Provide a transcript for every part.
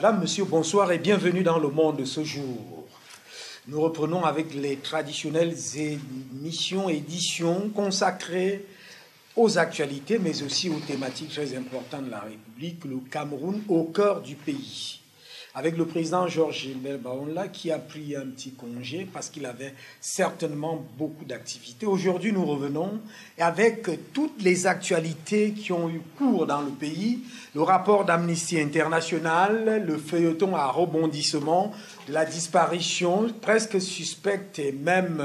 Madame, Monsieur, bonsoir et bienvenue dans le monde de ce jour. Nous reprenons avec les traditionnelles éditions consacrées aux actualités, mais aussi aux thématiques très importantes de la République, le Cameroun au cœur du pays. Avec le président Georges Gilbert Baonla qui a pris un petit congé parce qu'il avait certainement beaucoup d'activités. Aujourd'hui, nous revenons avec toutes les actualités qui ont eu cours dans le pays, le rapport d'Amnesty International, le feuilleton à rebondissement, la disparition presque suspecte et même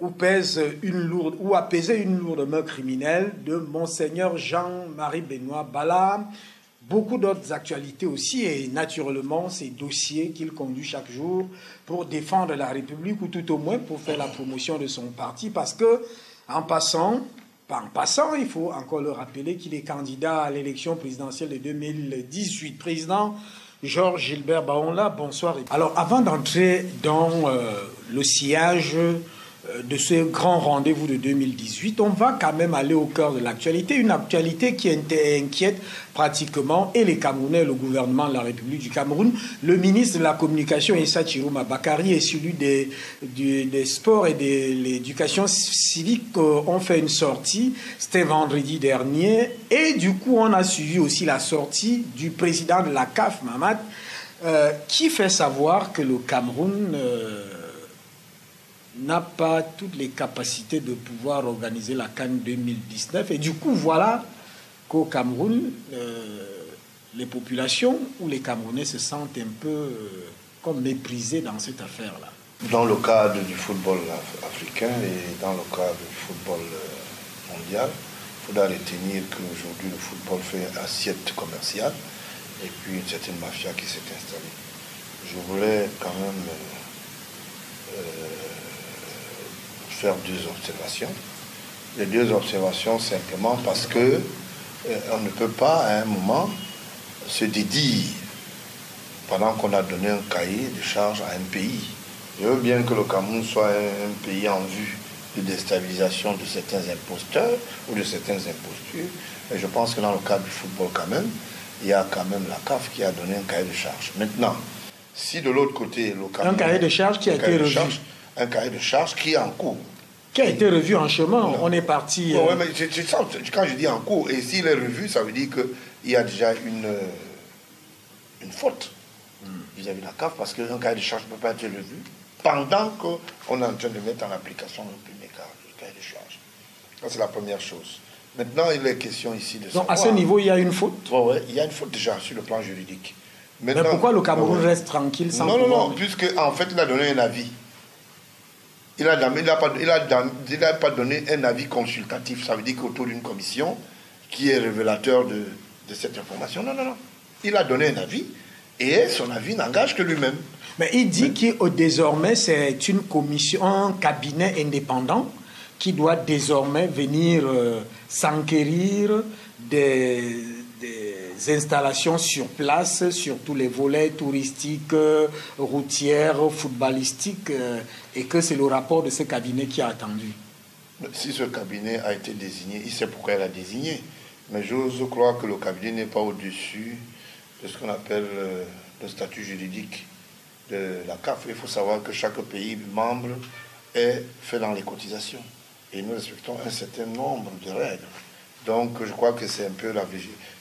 où apaiser une lourde main criminelle de Monseigneur Jean-Marie Benoît Bala. Beaucoup d'autres actualités aussi et naturellement ces dossiers qu'il conduit chaque jour pour défendre la République ou tout au moins pour faire la promotion de son parti parce que en passant, il faut encore le rappeler qu'il est candidat à l'élection présidentielle de 2018. Président Georges Gilbert Baonla, bonsoir. Alors avant d'entrer dans le sillage de ce grand rendez-vous de 2018, on va quand même aller au cœur de l'actualité, une actualité qui inquiète pratiquement et les Camerounais et le gouvernement de la République du Cameroun. Le ministre de la Communication, Issa Chirouma Bakari, et celui des Sports et de l'Éducation civique ont fait une sortie, c'était vendredi dernier, et du coup on a suivi aussi la sortie du président de la CAF, Mamad, qui fait savoir que le Cameroun n'a pas toutes les capacités de pouvoir organiser la CAN 2019. Et du coup, voilà qu'au Cameroun, les populations ou les Camerounais se sentent un peu comme méprisés dans cette affaire-là. Dans le cadre du football africain et dans le cadre du football mondial, il faudra retenir qu'aujourd'hui le football fait assiette commerciale et puis une certaine mafia qui s'est installée. Je voulais quand même faire deux observations. Les deux observations simplement parce que on ne peut pas à un moment se dédire pendant qu'on a donné un cahier de charge à un pays. Je veux bien que le Cameroun soit un pays en vue de déstabilisation de certains imposteurs ou de certaines impostures, mais je pense que dans le cadre du football quand même, il y a quand même la CAF qui a donné un cahier de charge. Maintenant, si de l'autre côté, le Cameroun... Un cahier de charge qui a été revu. Un cahier de charge qui est en cours. Qui a été revu en chemin. Non. On est parti... Ouais, mais quand je dis en cours, et s'il est revu, ça veut dire qu'il y a déjà une faute vis-à-vis de la CAF, parce qu'un cahier de charge ne peut pas être revu pendant qu'on est en train de mettre en application le premier cahier de charge. Ça, c'est la première chose. Maintenant, il est question ici de savoir... Donc, à ce niveau, il y a une faute? Oui, il y a une faute déjà sur le plan juridique. Maintenant, mais pourquoi le Cameroun reste tranquille sans pouvoir... Non, puisque en fait, il a donné un avis. Il n'a pas donné un avis consultatif. Ça veut dire qu'autour d'une commission qui est révélateur de cette information. Non. Il a donné un avis et son avis n'engage que lui-même. Mais il dit que désormais, c'est une commission, un cabinet indépendant qui doit désormais venir s'enquérir des installations sur place, sur tous les volets touristiques, routières, footballistiques, et que c'est le rapport de ce cabinet qui a attendu. Si ce cabinet a été désigné, il sait pourquoi il a désigné. Mais j'ose croire que le cabinet n'est pas au-dessus de ce qu'on appelle le statut juridique de la CAF. Il faut savoir que chaque pays membre est fait dans les cotisations. Et nous respectons un certain nombre de règles. Donc, je crois que c'est un peu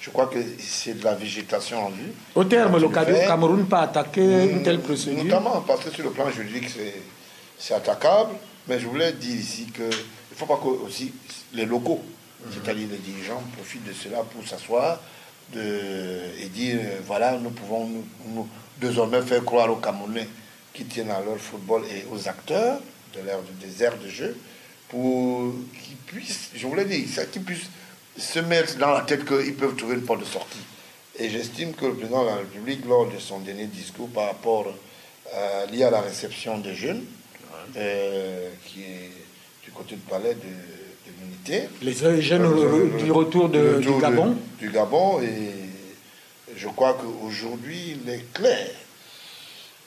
je crois que c'est de la végétation en vue. Au terme, le Cameroun peut attaquer une telle procédure. Notamment parce que sur le plan juridique, c'est attaquable. Mais je voulais dire ici qu'il ne faut pas que aussi les locaux, c'est-à-dire les dirigeants, profitent de cela pour s'asseoir et dire voilà, nous pouvons nous désormais faire croire aux Camerounais qui tiennent à leur football et aux acteurs des aires de jeu pour qu'ils puissent, je voulais dire, qu'ils puissent se mettre dans la tête qu'ils peuvent trouver une porte de sortie. Et j'estime que le président de la République, lors de son dernier discours par rapport lié à la réception des jeunes, qui est du côté du palais de l'unité. Les jeunes du retour du Gabon. Du Gabon, et je crois qu'aujourd'hui, il est clair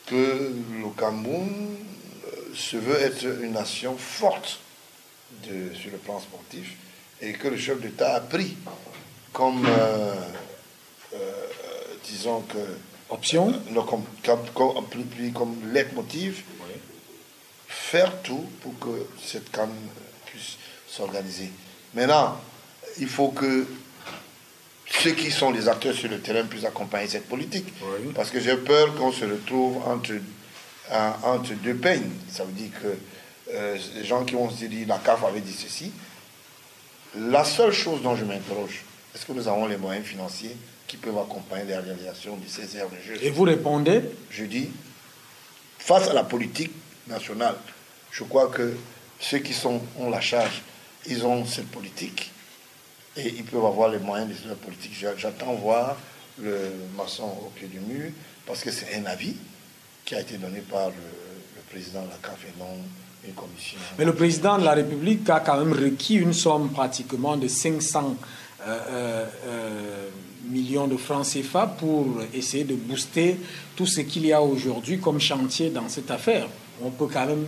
que le Cameroun se veut être une nation forte sur le plan sportif, et que le chef d'État a pris comme disons que... Option comme leitmotiv, oui. Faire tout pour que cette CAN puisse s'organiser. Maintenant, il faut que ceux qui sont les acteurs sur le terrain puissent accompagner cette politique. Oui. Parce que j'ai peur qu'on se retrouve entre deux peines. Ça veut dire que les gens qui vont se dire la CAF avait dit ceci. La seule chose dont je m'interroge, est-ce que nous avons les moyens financiers qui peuvent accompagner la réalisation de ces aires de jeu? Et vous répondez? Je dis, face à la politique nationale, je crois que ceux qui ont la charge, ils ont cette politique et ils peuvent avoir les moyens de cette politique. J'attends voir le maçon au pied du mur parce que c'est un avis qui a été donné par le président de la CAF et non une commission. Mais le président de la République a quand même requis une somme pratiquement de 500 millions de francs CFA pour essayer de booster tout ce qu'il y a aujourd'hui comme chantier dans cette affaire. On peut quand même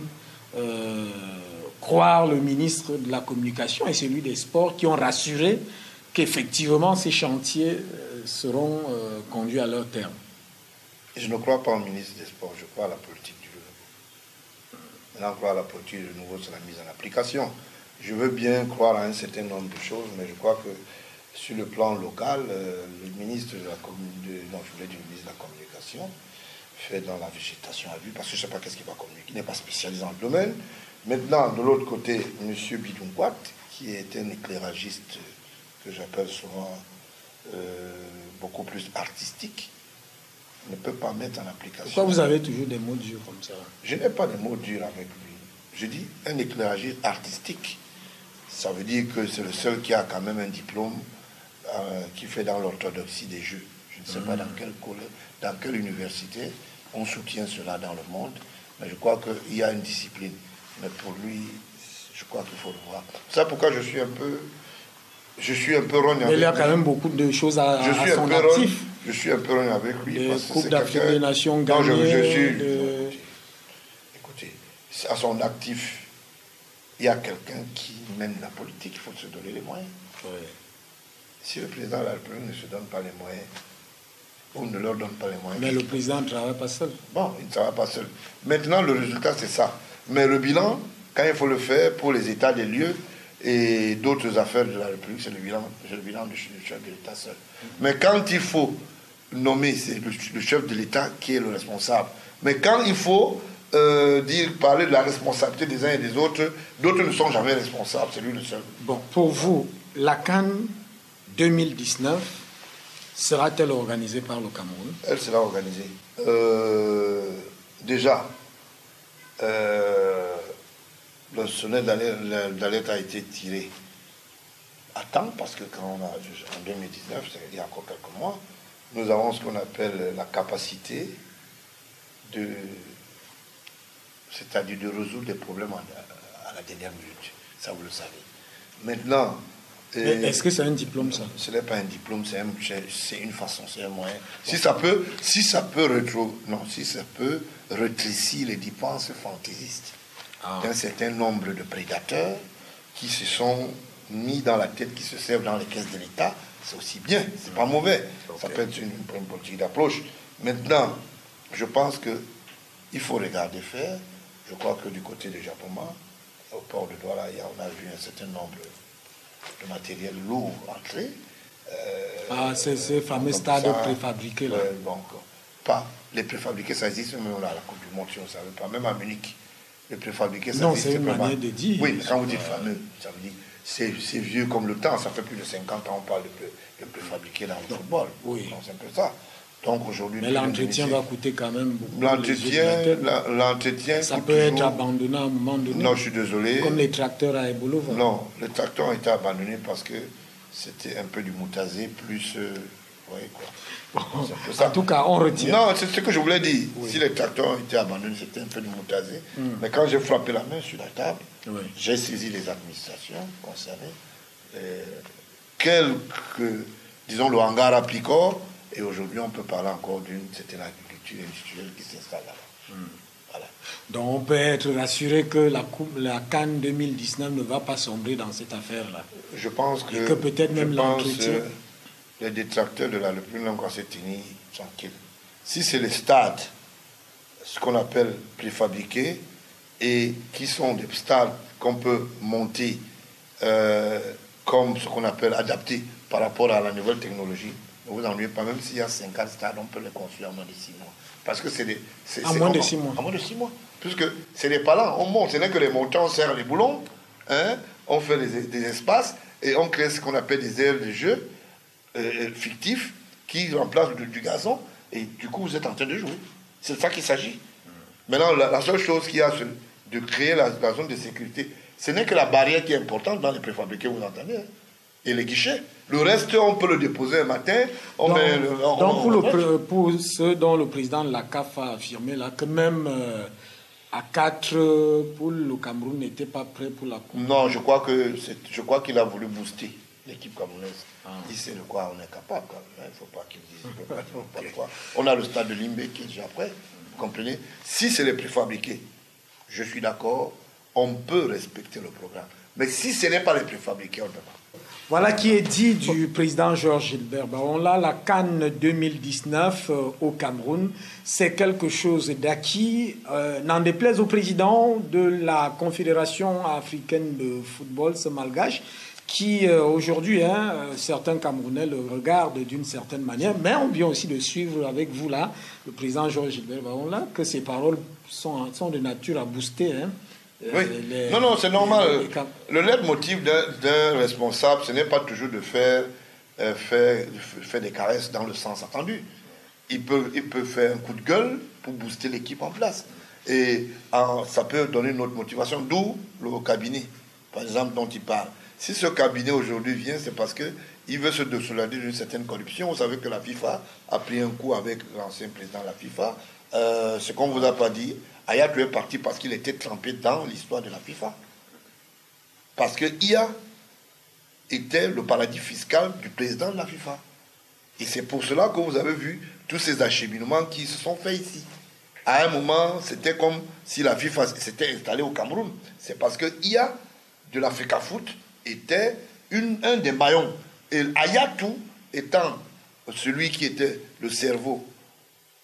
croire le ministre de la Communication et celui des Sports qui ont rassuré qu'effectivement ces chantiers seront conduits à leur terme. Je ne crois pas au ministre des Sports, je crois à la politique du renouveau. Maintenant, croire à la politique du renouveau, c'est la mise en application. Je veux bien croire à un certain nombre de choses, mais je crois que sur le plan local, le ministre de la ministre de la Communication fait dans la végétation à vue, parce que je ne sais pas qu'est-ce qu'il va communiquer, il n'est pas spécialisé dans le domaine. Maintenant, de l'autre côté, M. Bidoukwat, qui est un éclairagiste que j'appelle souvent beaucoup plus artistique, ne peut pas mettre en application. Pourquoi vous avez toujours des mots durs comme ça? Je n'ai pas de mots durs avec lui. Je dis un éclairagiste artistique. Ça veut dire que c'est le seul qui a quand même un diplôme qui fait dans l'orthodoxie des jeux. Je ne sais pas dans quelle université on soutient cela dans le monde, mais je crois qu'il y a une discipline. Mais pour lui, je crois qu'il faut le voir. C'est ça pourquoi je suis un peu rogne avec lui. Mais il y a quand même beaucoup de choses à son actif. Je suis un peu rogne avec lui. Les Coupes d'Afrique des Nations gagnées. Écoutez, à son actif, il y a quelqu'un qui mène la politique, il faut se donner les moyens. Oui. Si le président de la République ne se donne pas les moyens, ou ne leur donne pas les moyens... Mais le président ne travaille pas seul. Bon, il ne travaille pas seul. Maintenant, le résultat, c'est ça. Mais le bilan, quand il faut le faire pour les états des lieux et d'autres affaires de la République, c'est le bilan du chef de l'État seul. Mais quand il faut nommer, c'est le chef de l'État qui est le responsable. Mais quand il faut parler de la responsabilité des uns et des autres, d'autres ne sont jamais responsables, c'est lui le seul. Bon, pour vous, la CAN 2019 sera-t-elle organisée par le Cameroun? Elle sera organisée. Déjà, le sonnet d'alerte a été tiré à temps, parce que quand on a, en 2019, c'est-à-dire il y a encore quelques mois, nous avons ce qu'on appelle la capacité c'est-à-dire de résoudre des problèmes à la dernière minute. Ça, vous le savez. Maintenant... Est-ce que c'est un diplôme, ça? Ce n'est pas un diplôme, c'est une façon, c'est un moyen. Si ça peut rétrécir les dépenses fantaisistes d'un certain nombre de prédateurs qui se sont mis dans la tête, qui se servent dans les caisses de l'État, c'est aussi bien, c'est pas mauvais. Okay. Ça peut être une politique d'approche. Maintenant, je pense qu'il faut regarder faire. Je crois que du côté de Japoma, au port de Douala, on a vu un certain nombre de matériel lourd entrer. Ces fameux stades préfabriqués là. Donc, pas les préfabriqués, ça existe même à la Coupe du Monde, si on ne savait pas, même en Munich. Les préfabriqués, ça existe. Non, c'est une manière de dire. Oui, mais quand vous dites fameux, ça veut dire c'est vieux comme le temps, ça fait plus de 50 ans on parle de préfabriqués dans le football. Oui. Donc c'est un peu ça. Donc aujourd'hui. Mais l'entretien va coûter quand même beaucoup. L'entretien. Ça peut être abandonné à un moment donné. Non, je suis désolé. Comme les tracteurs à Ebolova. Non, les tracteurs ont été abandonnés parce que c'était un peu du moutazé plus. Oui, quoi. Bon, en tout cas, on retient. Non, c'est ce que je voulais dire. Oui. Si les tracteurs ont été abandonnés, c'était un peu du moutazé. Mais quand j'ai frappé la main sur la table, j'ai saisi les administrations concernées. Disons, le hangar à Plicor. Et aujourd'hui, on peut parler encore d'une certaine agriculture industrielle qui s'installe là-bas. Voilà. Donc, on peut être rassuré que la CAN 2019 ne va pas sombrer dans cette affaire-là. Je pense que... Et que peut-être même l'entretien... les détracteurs de la République n'ont qu'à se tenir tranquille. Si c'est les stades, ce qu'on appelle préfabriqués, et qui sont des stades qu'on peut monter comme ce qu'on appelle adaptés par rapport à la nouvelle technologie, ne vous ennuyez pas, même s'il y a 50 stades, on peut les construire en moins de 6 mois. Parce que c'est des... En moins de 6 mois. En moins de 6 mois. Puisque c'est des palans, on monte, ce n'est que les montants, on serre les boulons, hein, on fait des espaces, et on crée ce qu'on appelle des aires de jeu fictifs qui remplacent du gazon, et du coup vous êtes en train de jouer. C'est de ça qu'il s'agit. Maintenant, la seule chose qu'il y a, c'est de créer la zone de sécurité. Ce n'est que la barrière qui est importante dans les préfabriqués, vous entendez, hein, et les guichets. Le reste, on peut le déposer un matin. Pour ce dont le président de la CAF a affirmé là, que même à 4 poules, le Cameroun n'était pas prêt pour la Coupe. Non, je crois qu'il a voulu booster l'équipe camerounaise. Il sait de quoi on est capable. Il ne faut pas qu'il dise n'importe quoi. On a le stade de Limbé qui est déjà prêt. Vous comprenez? Si c'est les préfabriqués, je suis d'accord, on peut respecter le programme. Mais si ce n'est pas les préfabriqués, on ne peut pas. Voilà qui est dit du président Georges Gilbert Baron. Là, la CAN 2019 au Cameroun, c'est quelque chose d'acquis. N'en déplaise au président de la Confédération africaine de football, ce malgache, qui aujourd'hui, certains Camerounais le regardent d'une certaine manière, mais on vient aussi de suivre avec vous là, le président Georges Gilbert Baron, là, que ces paroles sont de nature à booster. Oui. Non, c'est normal. Le leitmotiv d'un responsable, ce n'est pas toujours de faire des caresses dans le sens attendu. Il peut faire un coup de gueule pour booster l'équipe en place. Et ça peut donner une autre motivation. D'où le cabinet, par exemple, dont il parle. Si ce cabinet aujourd'hui vient, c'est parce qu'il veut se désolader d'une certaine corruption. Vous savez que la FIFA a pris un coup avec l'ancien président de la FIFA. Ce qu'on ne vous a pas dit, Hayatou est parti parce qu'il était trempé dans l'histoire de la FIFA. Parce que IA était le paradis fiscal du président de la FIFA. Et c'est pour cela que vous avez vu tous ces acheminements qui se sont faits ici. À un moment, c'était comme si la FIFA s'était installée au Cameroun. C'est parce que IA de l'Africa Foot était un des maillons. Et Hayatou étant celui qui était le cerveau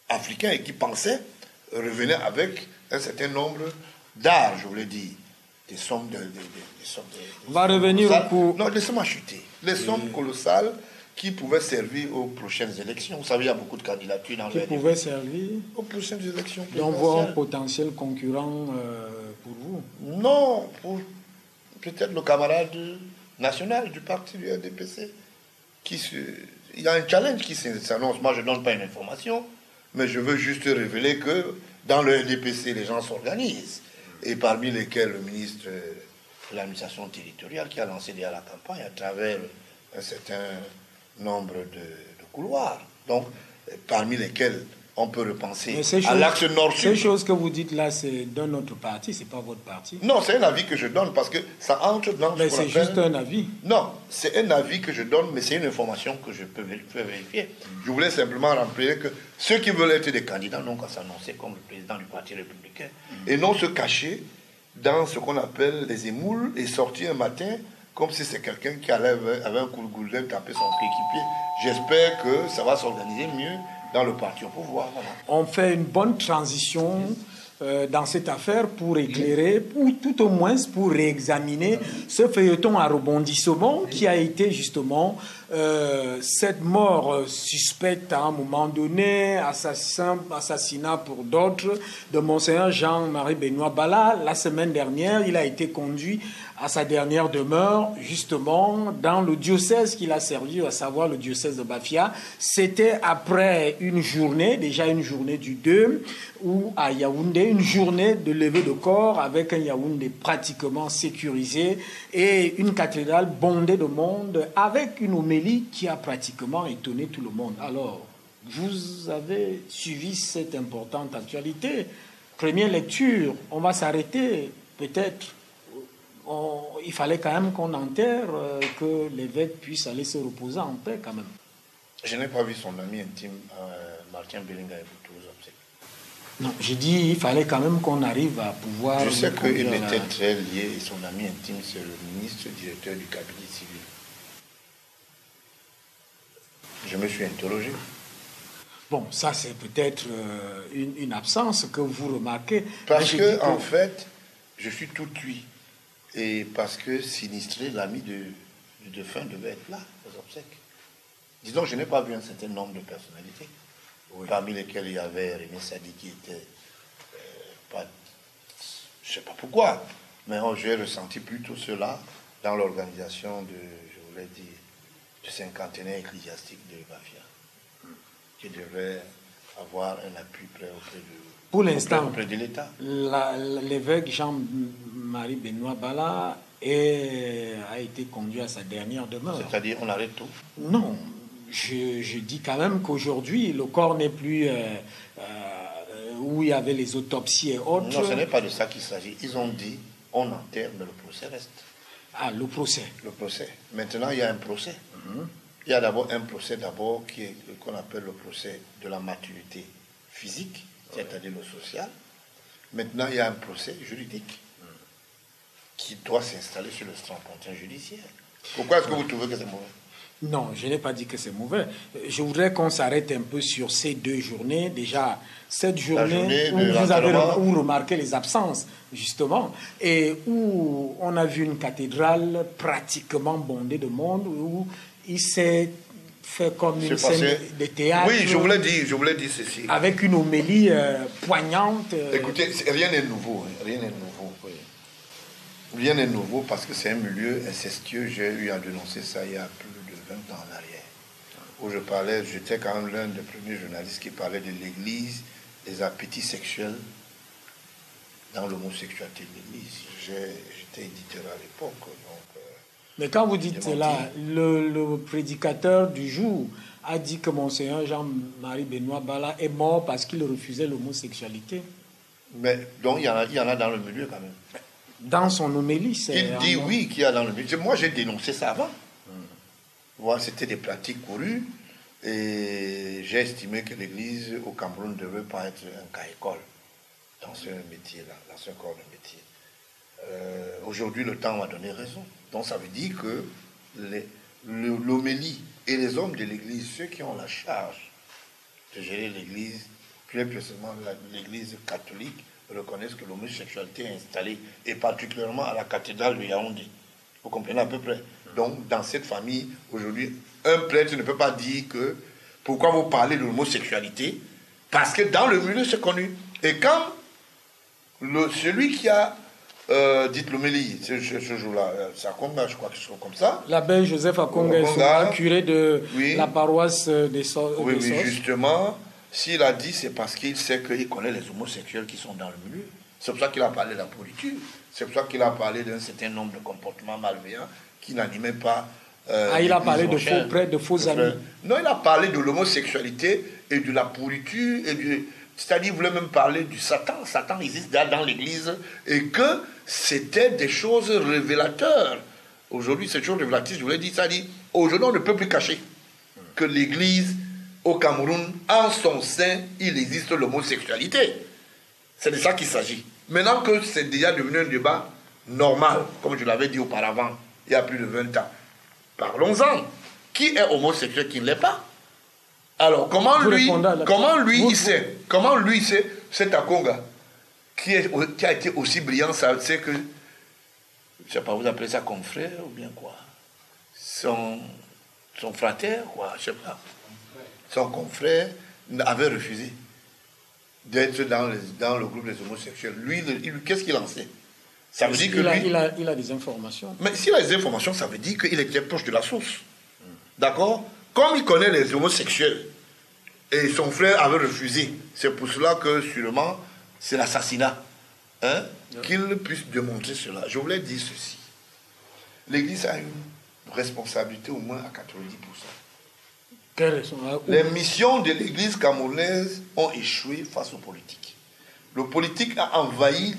africain et qui pensait, revenait avec un certain nombre d'arts, je voulais dire. Des sommes On va revenir au coup. Non, laissez-moi chuter. Les sommes colossales qui pouvaient servir aux prochaines élections. Vous savez, il y a beaucoup de candidatures dans le Qui pouvaient servir aux prochaines élections. Donc, voir un potentiel concurrent pour vous? Non, pour peut-être le camarade national du parti du RDPC. Il y a un challenge qui s'annonce. Moi, je ne donne pas une information, mais je veux juste révéler que dans le RDPC, les gens s'organisent. Et parmi lesquels le ministre de l'administration territoriale qui a lancé déjà la campagne à travers un certain nombre de couloirs. Donc, parmi lesquels on peut repenser à l'axe nord-sud. Ces choses que vous dites là, c'est d'un autre parti, c'est pas votre parti. Non, c'est un avis que je donne parce que ça entre dans mais c'est juste un avis. Non, c'est un avis que je donne, mais c'est une information que je peux vérifier. Je voulais simplement rappeler que ceux qui veulent être des candidats n'ont qu'à s'annoncer comme le président du Parti républicain et non se cacher dans ce qu'on appelle les émoules et sortir un matin comme si c'est quelqu'un qui avait un coup de gourdin taper son coéquipier. J'espère que ça va s'organiser mieux dans le parti au pouvoir. Voilà. On fait une bonne transition dans cette affaire pour éclairer, ou tout au moins pour réexaminer ce feuilleton à rebondissement qui a été justement cette mort suspecte à un moment donné, assassinat pour d'autres, de Monseigneur Jean-Marie Benoît Bala. La semaine dernière, il a été conduit à sa dernière demeure, justement, dans le diocèse qu'il a servi, à savoir le diocèse de Bafia. C'était après une journée, déjà une journée du 2, où à Yaoundé, une journée de levée de corps avec un Yaoundé pratiquement sécurisé et une cathédrale bondée de monde avec une homélie qui a pratiquement étonné tout le monde. Alors, vous avez suivi cette importante actualité. Première lecture, on va s'arrêter peut-être. Il fallait quand même qu'on enterre, que l'évêque puisse aller se reposer en paix quand même. Je n'ai pas vu son ami intime, Martin Belinga et vous obsèques. Non, j'ai dit il fallait quand même qu'on arrive à pouvoir... Je sais qu'il était très lié, et son ami intime, c'est le ministre directeur du cabinet civil. Je me suis interrogé. Bon, ça c'est peut-être une absence que vous remarquez. Parce que, en fait, je suis tout oui. Et parce que Sinistré, l'ami du défunt, devait être là, aux obsèques. Disons, je n'ai pas vu un certain nombre de personnalités, parmi lesquelles il y avait Rémi Sadi qui était pas, je ne sais pas pourquoi, mais j'ai ressenti plutôt cela dans l'organisation je voulais dire, du cinquantenaire ecclésiastique de Bafia, qui devait avoir un appui près pour l'instant, auprès de l'État. L'évêque Jean-Marie Benoît Bala a été conduit à sa dernière demeure. C'est-à-dire, on arrête tout? Non, je dis quand même qu'aujourd'hui, le corps n'est plus où il y avait les autopsies et autres. Non, ce n'est pas de ça qu'il s'agit. Ils ont dit, on enterre, mais le procès reste. Ah, le procès. Le procès. Maintenant, il y a un procès. Il y a d'abord un procès qui est qu'on appelle le procès de la maturité physique, c'est-à-dire le social. Maintenant, il y a un procès juridique qui doit s'installer sur le strapontin judiciaire. Pourquoi est-ce que vous trouvez que c'est mauvais? Non, je n'ai pas dit que c'est mauvais. Je voudrais qu'on s'arrête un peu sur ces 2 journées. Déjà, cette journée où vous avez remarqué les absences, justement, et où on a vu une cathédrale pratiquement bondée de monde, où il s'est fait comme une scène de théâtre. Oui, je voulais dire ceci. Avec une homélie poignante. Écoutez, rien n'est nouveau. Rien n'est nouveau. Rien n'est nouveau parce que c'est un milieu incestueux. J'ai eu à dénoncer ça il y a plus de 20 ans en arrière. Où j'étais quand même l'un des premiers journalistes qui parlait de l'Église, des appétits sexuels dans l'homosexualité de l'Église. J'étais éditeur à l'époque. Mais quand vous dites cela, le prédicateur du jour a dit que Monseigneur Jean-Marie Benoît Bala est mort parce qu'il refusait l'homosexualité. Mais donc il y en a dans le milieu quand même. Dans son homélie, c'est... Il dit oui qu'il y a dans le milieu. Moi j'ai dénoncé ça avant. Voilà, c'était des pratiques courues et j'ai estimé que l'Église au Cameroun ne devait pas être un cas école dans ce métier-là, dans ce corps de métier. Aujourd'hui, le temps m'a donné raison. Donc ça veut dire que l'homélie et les hommes de l'Église, ceux qui ont la charge de gérer l'Église, plus précisément l'Église catholique, reconnaissent que l'homosexualité est installée, et particulièrement à la cathédrale de Yaoundé. Vous comprenez à peu près? Donc, dans cette famille, aujourd'hui, un prêtre ne peut pas dire que pourquoi vous parlez de l'homosexualité, parce que dans le milieu, c'est connu. Et quand celui qui a dites l'homélie, ce jour-là, c'est Akonga, je crois que c'est comme ça. L'abbé Joseph Akonga, curé de la paroisse des Sœurs. Oui, justement, s'il a dit, c'est parce qu'il sait qu'il connaît les homosexuels qui sont dans le milieu. C'est pour ça qu'il a parlé de la pourriture. C'est pour ça qu'il a parlé d'un certain nombre de comportements malveillants qui n'animaient pas. Il a parlé de faux prêtres, de faux amis. Non, il a parlé de l'homosexualité et de la pourriture. C'est-à-dire, il voulait même parler du Satan. Satan existe dans l'Église et que c'était des choses révélateurs. Aujourd'hui, ces choses révélatrices, je voulais dire, ça dit, aujourd'hui, on ne peut plus cacher que l'Église, au Cameroun, en son sein, il existe l'homosexualité. C'est de ça qu'il s'agit. Maintenant que c'est déjà devenu un débat normal, comme je l'avais dit auparavant, il y a plus de 20 ans, parlons-en. Qui est homosexuel, qui ne l'est pas? Alors, comment lui, il sait, cet Akonga, qui a été aussi brillant, ça sait que, je ne sais pas, vous appelez ça confrère ou bien quoi? Son frère, quoi, je ne sais pas. Son confrère avait refusé d'être dans le groupe des homosexuels. Lui, qu'est-ce qu'il en sait? Ça veut dire que il a des informations. Mais s'il a des informations, ça veut dire qu'il était proche de la source. D'accord? Comme il connaît les homosexuels, et son frère avait refusé, c'est pour cela que sûrement c'est l'assassinat. Hein? Qu'il puisse démontrer cela. Je voulais dire ceci. L'Église a une responsabilité au moins à 90%. Les missions de l'Église camerounaise ont échoué face aux politiques. Le politique a envahi,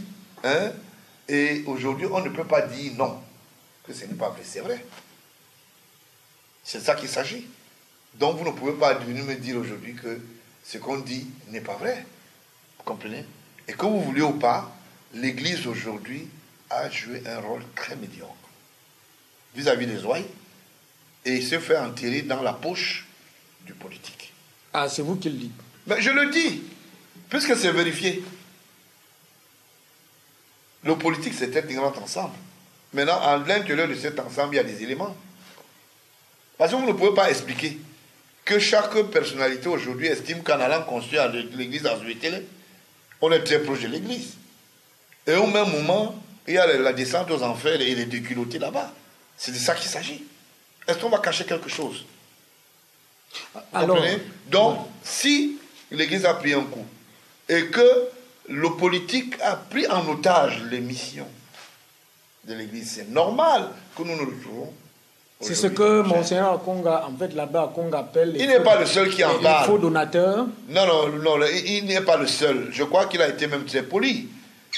et aujourd'hui on ne peut pas dire non, que ce n'est pas vrai, c'est vrai. C'est ça qu'il s'agit. Donc vous ne pouvez pas venir me dire aujourd'hui que ce qu'on dit n'est pas vrai. Vous comprenez? Et que vous voulez ou pas, l'Église aujourd'hui a joué un rôle très médiocre vis-à-vis des ouailles et se fait enterrer dans la poche du politique. Ah, c'est vous qui le dites. Mais je le dis, puisque c'est vérifié. Le politique, c'est un grand ensemble. Maintenant, à l'intérieur de cet ensemble, il y a des éléments. Parce que vous ne pouvez pas expliquer que chaque personnalité aujourd'hui estime qu'en allant construire l'église à Zuétélé, on est très proche de l'église. Et au même moment, il y a la descente aux enfers et les déculottés là-bas. C'est de ça qu'il s'agit. Est-ce qu'on va cacher quelque chose? Alors, donc, si l'église a pris un coup et que le politique a pris en otage les missions de l'église, c'est normal que nous nous retrouvons. C'est ce que Monseigneur Akonga, en fait, là-bas, Akonga appelle il n'est pas le seul qui en parle. Les faux donateurs. Non, il n'est pas le seul. Je crois qu'il a été même très poli.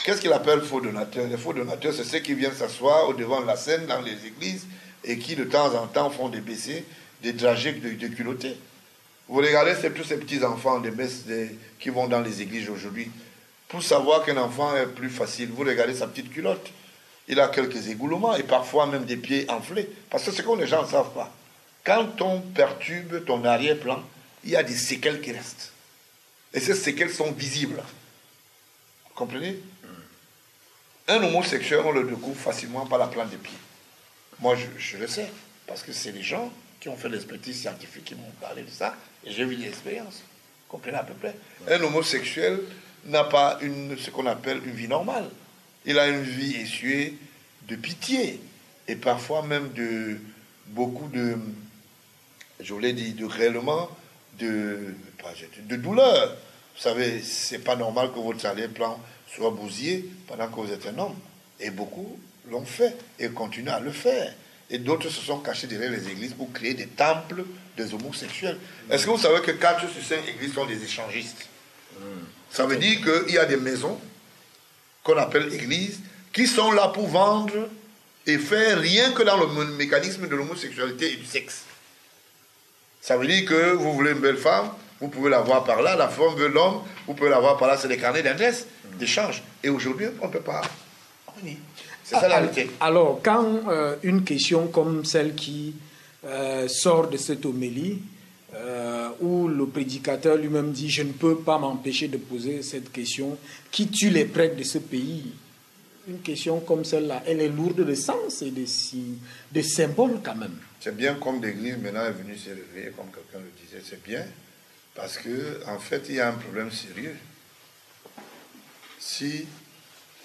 Qu'est-ce qu'il appelle faux donateurs? Les faux donateurs, c'est ceux qui viennent s'asseoir au devant de la scène dans les églises et qui, de temps en temps, font des baissées, des trajets de culottés. Vous regardez tous ces petits-enfants des messes qui vont dans les églises aujourd'hui. Pour savoir qu'un enfant est plus facile, vous regardez sa petite culotte. Il a quelques égoulements et parfois même des pieds enflés. Parce que ce que les gens ne savent pas, quand on perturbe ton arrière-plan, il y a des séquelles qui restent. Et ces séquelles sont visibles. Vous comprenez? Un homosexuel, on le découvre facilement par la plante des pieds. Moi, je le sais. Parce que c'est les gens qui ont fait l'expertise scientifique qui m'ont parlé de ça. Et j'ai vu l'expérience. Vous comprenez à peu près? Un homosexuel n'a pas ce qu'on appelle une vie normale. Il a une vie essuée de pitié et parfois même de beaucoup de, je voulais dire, de réellement de douleur. Vous savez, c'est pas normal que votre arrière-plan soit bousillé pendant que vous êtes un homme. Et beaucoup l'ont fait et continuent à le faire. Et d'autres se sont cachés derrière les églises pour créer des temples des homosexuels. Est-ce que vous savez que 4 sur 5 églises sont des échangistes? Ça veut dire qu'il y a des maisons qu'on appelle églises, qui sont là pour vendre et faire rien que dans le mécanisme de l'homosexualité et du sexe. Ça veut dire que vous voulez une belle femme, vous pouvez l'avoir par là, la femme veut l'homme, vous pouvez l'avoir par là, c'est des carnets d'adresse, d'échange. Et aujourd'hui, on ne peut pas. C'est ça la réalité. Alors, quand une question comme celle qui sort de cette homélie, où le prédicateur lui-même dit « Je ne peux pas m'empêcher de poser cette question. Qui tue les prêtres de ce pays ?» Une question comme celle-là, elle est lourde de sens et de symboles quand même. C'est bien comme l'Église maintenant est venue se réveiller, comme quelqu'un le disait. C'est bien, parce qu'en fait, il y a un problème sérieux. Si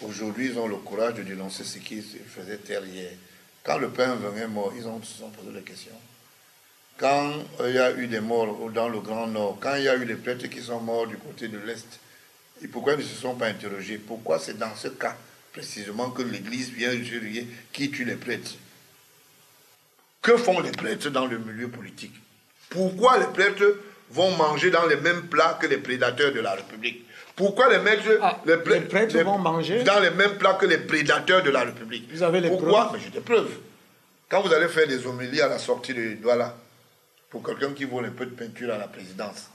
aujourd'hui ils ont le courage de dénoncer ce qui se faisait taire hier, quand le père venait mort, ils se sont posé des questions. Quand il y a eu des morts dans le Grand Nord, quand il y a eu des prêtres qui sont morts du côté de l'Est, et pourquoi ils ne se sont pas interrogés? Pourquoi c'est dans ce cas précisément que l'Église vient juger qui tue les prêtres? Que font les prêtres dans le milieu politique? Pourquoi les prêtres vont manger dans les mêmes plats que les prédateurs de la République? Pourquoi les prêtres vont manger dans les mêmes plats que les prédateurs de la République? Vous avez les Pourquoi? preuves? Mais j'ai des preuves. Quand vous allez faire des homélies à la sortie de Douala, pour quelqu'un qui vole un peu de peinture à la présidence.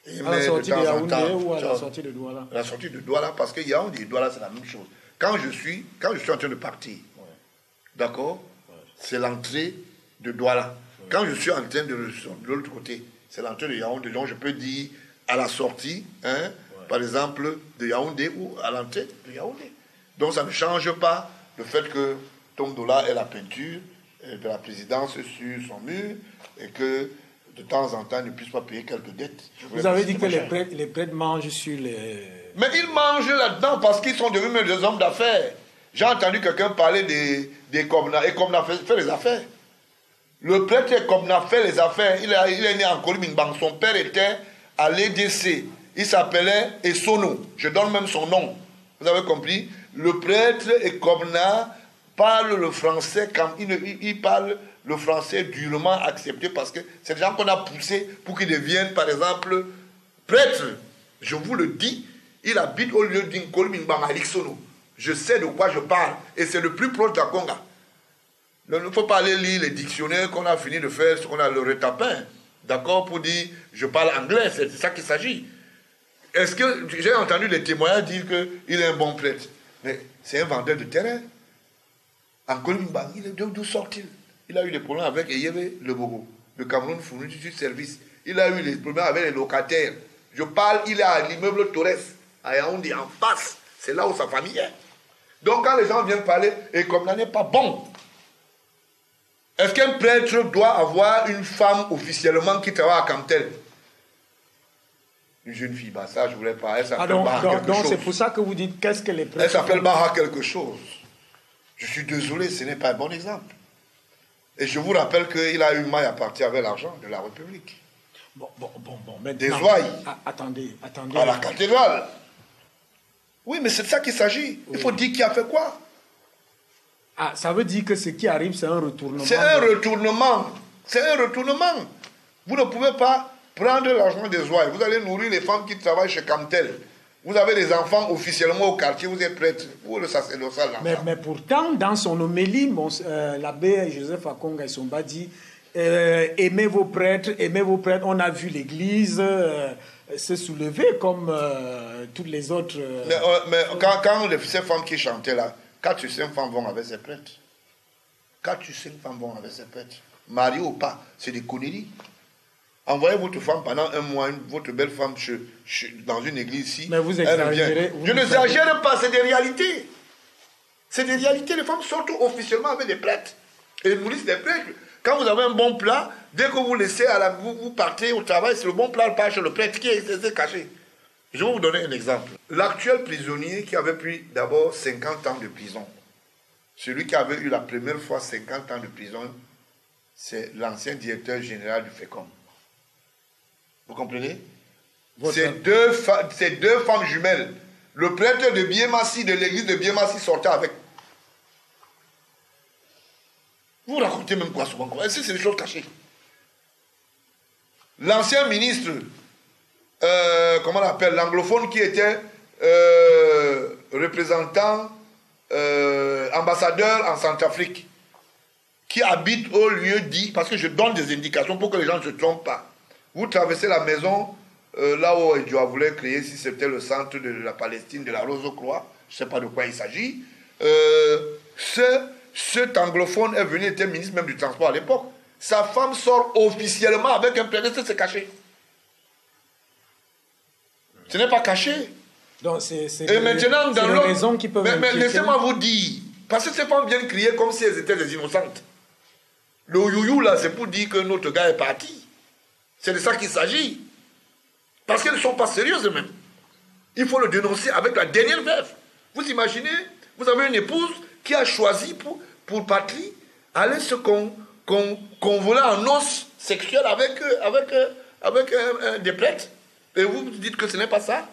Et à la sortie de Yaoundé ou à la sortie de Douala? À la sortie de Douala, parce que Yaoundé et Douala, c'est la même chose. Quand je suis en train de partir, d'accord, c'est l'entrée de Douala. Quand je suis en train de l'autre côté, c'est l'entrée de Yaoundé. Donc je peux dire à la sortie, par exemple, de Yaoundé ou à l'entrée de Yaoundé. Donc ça ne change pas le fait que Tomdola ait la peinture de la présidence sur son mur et que de temps en temps, ils ne puissent pas payer quelques dettes. Vous avez dit que les prêtres mangent sur les... Mais ils mangent là-dedans parce qu'ils sont devenus des hommes d'affaires. J'ai entendu quelqu'un parler des Komna, et Komna fait les affaires. Le prêtre Komna fait les affaires. Il est né en Kolimingbang. Son père était à l'EDC. Il s'appelait Essono. Je donne même son nom. Vous avez compris? Le prêtre Komna parle le français quand il parle le français durement accepté parce que c'est des gens qu'on a poussés pour qu'ils deviennent, par exemple, prêtres. Je vous le dis, il habite au lieu d'Inkolmingbang à Lixono. Je sais de quoi je parle et c'est le plus proche de la Conga. Il ne faut pas aller lire les dictionnaires qu'on a fini de faire, ce qu'on a le retapin, d'accord, pour dire je parle anglais, c'est de ça qu'il s'agit. Est-ce que j'ai entendu les témoignages dire qu'il est un bon prêtre? Mais c'est un vendeur de terrain. En Kolimbang, d'où sort-il? Il a eu des problèmes avec Eyeve Le Bogo. Le Cameroun fournit du service. Il a eu des problèmes avec les locataires. Je parle, il est à l'immeuble Torres, à Yaoundé, en face. C'est là où sa famille est. Donc quand les gens viennent parler, et comme là n'est pas bon, est-ce qu'un prêtre doit avoir une femme officiellement qui travaille à Camtel? Une jeune fille, bah ça je voulais pas. Elle s'appelle Baha quelque donc chose. c'est pour ça que vous dites qu'est-ce que les prêtres... Elle s'appelle Baha quelque chose. Je suis désolé, ce n'est pas un bon exemple. Et je vous rappelle qu'il a eu maille à partir avec l'argent de la République. Bon, maintenant... Des ouailles. Attendez. À la cathédrale. Oui, mais c'est de ça qu'il s'agit. Oui. Il faut dire qui a fait quoi. Ah, ça veut dire que ce qui arrive, c'est un retournement. C'est un retournement. C'est un retournement. Vous ne pouvez pas prendre l'argent des ouailles. Vous allez nourrir les femmes qui travaillent chez Camtel. Vous avez des enfants officiellement au quartier, vous êtes prêtres. Vous le sacerdotal. Mais pourtant, dans son homélie, l'abbé Joseph Akonga Isomba dit aimez vos prêtres. On a vu l'Église se soulever comme toutes les autres. Mais quand ces femmes qui chantaient là, 4 sur 5 femmes vont avec ces prêtres. 4 sur 5 femmes vont avec ces prêtres. Mariées ou pas, c'est des conneries. Envoyez votre femme pendant un mois, votre belle femme dans une église ici. Mais vous exagérez. Je n'exagère pas, c'est des réalités. C'est des réalités. Les femmes sortent officiellement avec des prêtres. Et nourrissent des prêtres. Quand vous avez un bon plat, dès que vous laissez, vous partez au travail, c'est le bon plat part chez le prêtre qui est caché. Je vais vous donner un exemple. L'actuel prisonnier qui avait pris d'abord 50 ans de prison, celui qui avait eu la première fois 50 ans de prison, c'est l'ancien directeur général du FECOM. Vous comprenez? C'est deux femmes jumelles. Le prêtre de Biémassi, de l'église de Biémassi, sortait avec. Vous racontez même quoi souvent? Est-ce que c'est des choses cachées? L'ancien ministre, comment on l'appelle, l'anglophone qui était représentant, ambassadeur en Centrafrique, qui habite au lieu dit, parce que je donne des indications pour que les gens ne se trompent pas. Vous traversez la maison, là où Dieu voulait créer, si c'était le centre de la Palestine, de la Rose-Croix, je ne sais pas de quoi il s'agit. Cet anglophone est venu, était ministre même du transport à l'époque. Sa femme sort officiellement avec un prétexte, c'est caché. Ce n'est pas caché. Donc c'est et maintenant, dans les raisons qui peuvent... Mais laissez-moi vous dire, parce que ces femmes viennent crier comme si elles étaient des innocentes. Le youyou là, c'est pour dire que notre gars est parti. C'est de ça qu'il s'agit. Parce qu'elles ne sont pas sérieuses même. Il faut le dénoncer avec la dernière verve. Vous imaginez, vous avez une épouse qui a choisi pour patrie aller se convoler en os sexuel avec des prêtres. Et vous dites que ce n'est pas ça.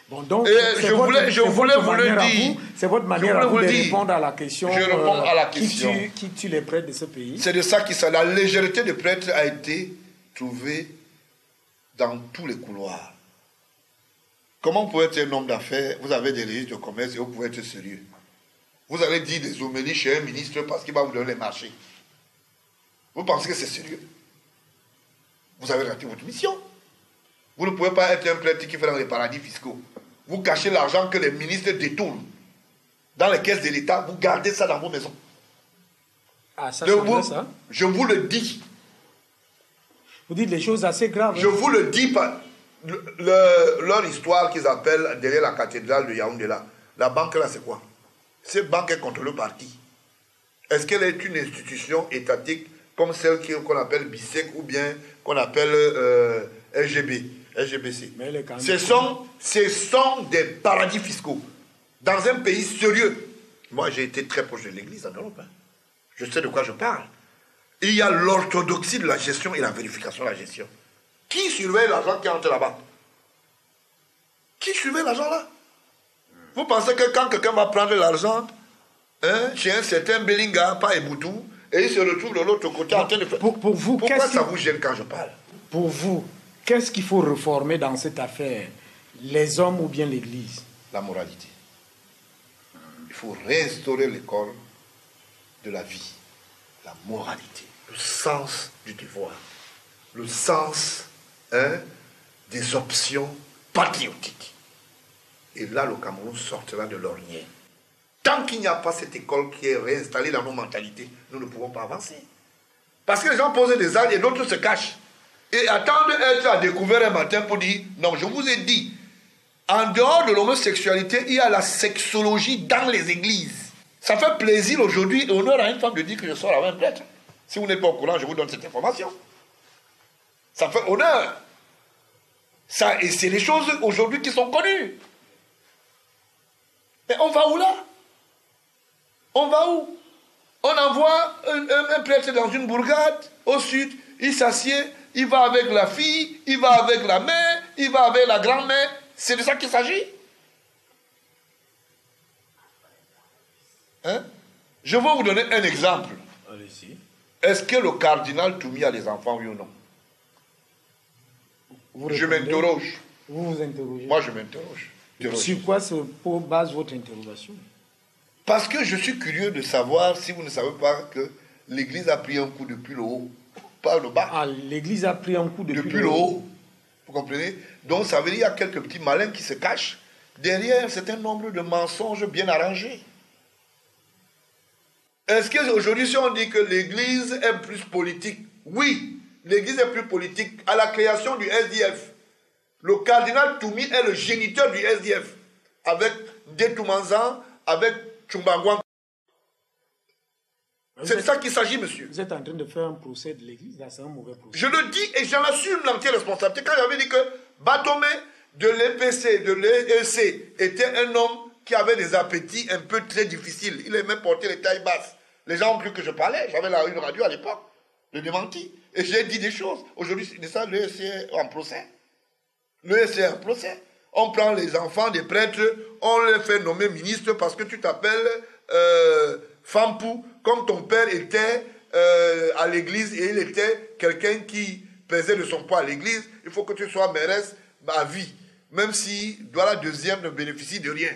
Bon, donc, je voulais vous le dire. C'est votre manière à vous de répondre à la question. Je réponds à la question. Qui tue les prêtres de ce pays? C'est de ça qu'il s'agit. La légèreté des prêtres a été trouvée dans tous les couloirs. Comment vous pouvez être un homme d'affaires, vous avez des registres de commerce et vous pouvez être sérieux? Vous allez dire des homélies chez un ministre parce qu'il va vous donner les marchés. Vous pensez que c'est sérieux? Vous avez raté votre mission. Vous ne pouvez pas être un prêtre qui fait dans les paradis fiscaux. Vous cachez l'argent que les ministres détournent dans les caisses de l'État, vous gardez ça dans vos maisons. Ah, ça, c'est vrai, ça? Je vous le dis. Vous dites des choses assez graves. Je vous le dis pas. Leur histoire qu'ils appellent derrière la cathédrale de Yaoundé là, la banque là c'est quoi? Cette banque est contrôlée par qui? Est-ce qu'elle est une institution étatique comme celle qu'on appelle BISEC ou bien qu'on appelle LGBC? Ce sont des paradis fiscaux. Dans un pays sérieux. Moi j'ai été très proche de l'église en Europe. Je sais de quoi je parle. Il y a l'orthodoxie de la gestion et la vérification de la gestion. Qui surveille l'argent qui entre là-bas? Qui surveille l'argent là? Vous pensez que quand quelqu'un va prendre l'argent chez un certain Bellinga, pas Eboutou, et il se retrouve de l'autre côté en train de faire... Pour vous, pourquoi ça vous gêne quand je parle? Pour vous, qu'est-ce qu'il faut reformer dans cette affaire? Les hommes ou bien l'Église? La moralité. Il faut réinstaurer l'école de la vie. La moralité. Le sens du devoir. Le sens des options patriotiques. Et là, le Cameroun sortira de l'ornière. Tant qu'il n'y a pas cette école qui est réinstallée dans nos mentalités, nous ne pouvons pas avancer. Parce que les gens posent des actes et d'autres se cachent. et attendre d'être à découvert un matin pour dire, non, je vous ai dit, en dehors de l'homosexualité, il y a la sexologie dans les églises. Ça fait plaisir aujourd'hui et honneur à une femme de dire que je sors avec un prêtre. Si vous n'êtes pas au courant, je vous donne cette information. Ça fait honneur. Ça, et c'est les choses aujourd'hui qui sont connues. Mais on va où là? On va où? On envoie un prêtre dans une bourgade au sud, il s'assied, il va avec la fille, il va avec la mère, il va avec la grand-mère. C'est de ça qu'il s'agit. Hein? Je vais vous donner un exemple. Allez-y. Est-ce que le cardinal Toumi a des enfants, oui ou non? Je m'interroge. Vous vous interrogez. Moi, je m'interroge. Sur quoi se base votre interrogation? Parce que je suis curieux de savoir si vous ne savez pas que l'Église a pris un coup depuis le haut, pas le bas. Ah, l'Église a pris un coup depuis le haut. Vous comprenez? Donc ça veut dire qu'il y a quelques petits malins qui se cachent derrière un certain nombre de mensonges bien arrangés. Est-ce qu'aujourd'hui, si on dit que l'Église est plus politique, oui, l'Église est plus politique. À la création du SDF, le cardinal Toumi est le géniteur du SDF, avec Détoumanzan, avec Tchumbangwan. C'est de ça qu'il s'agit, monsieur. Vous êtes en train de faire un procès de l'Église, là, c'est un mauvais procès. Je le dis et j'en assume l'entière responsabilité. Quand j'avais dit que Batomé de l'EPC, de l'EEC, était un homme qui avait des appétits un peu très difficiles. Il aimait porter les tailles basses. Les gens ont cru que je parlais. J'avais une radio à l'époque, le démenti. Et j'ai dit des choses. Aujourd'hui, c'est ça, l'EEC est en procès. L'EEC est en procès. On prend les enfants des prêtres, on les fait nommer ministres parce que tu t'appelles Fampou, comme ton père était à l'église et il était quelqu'un qui pesait de son poids à l'église, il faut que tu sois mairesse à vie, même si la deuxième ne bénéficie de rien.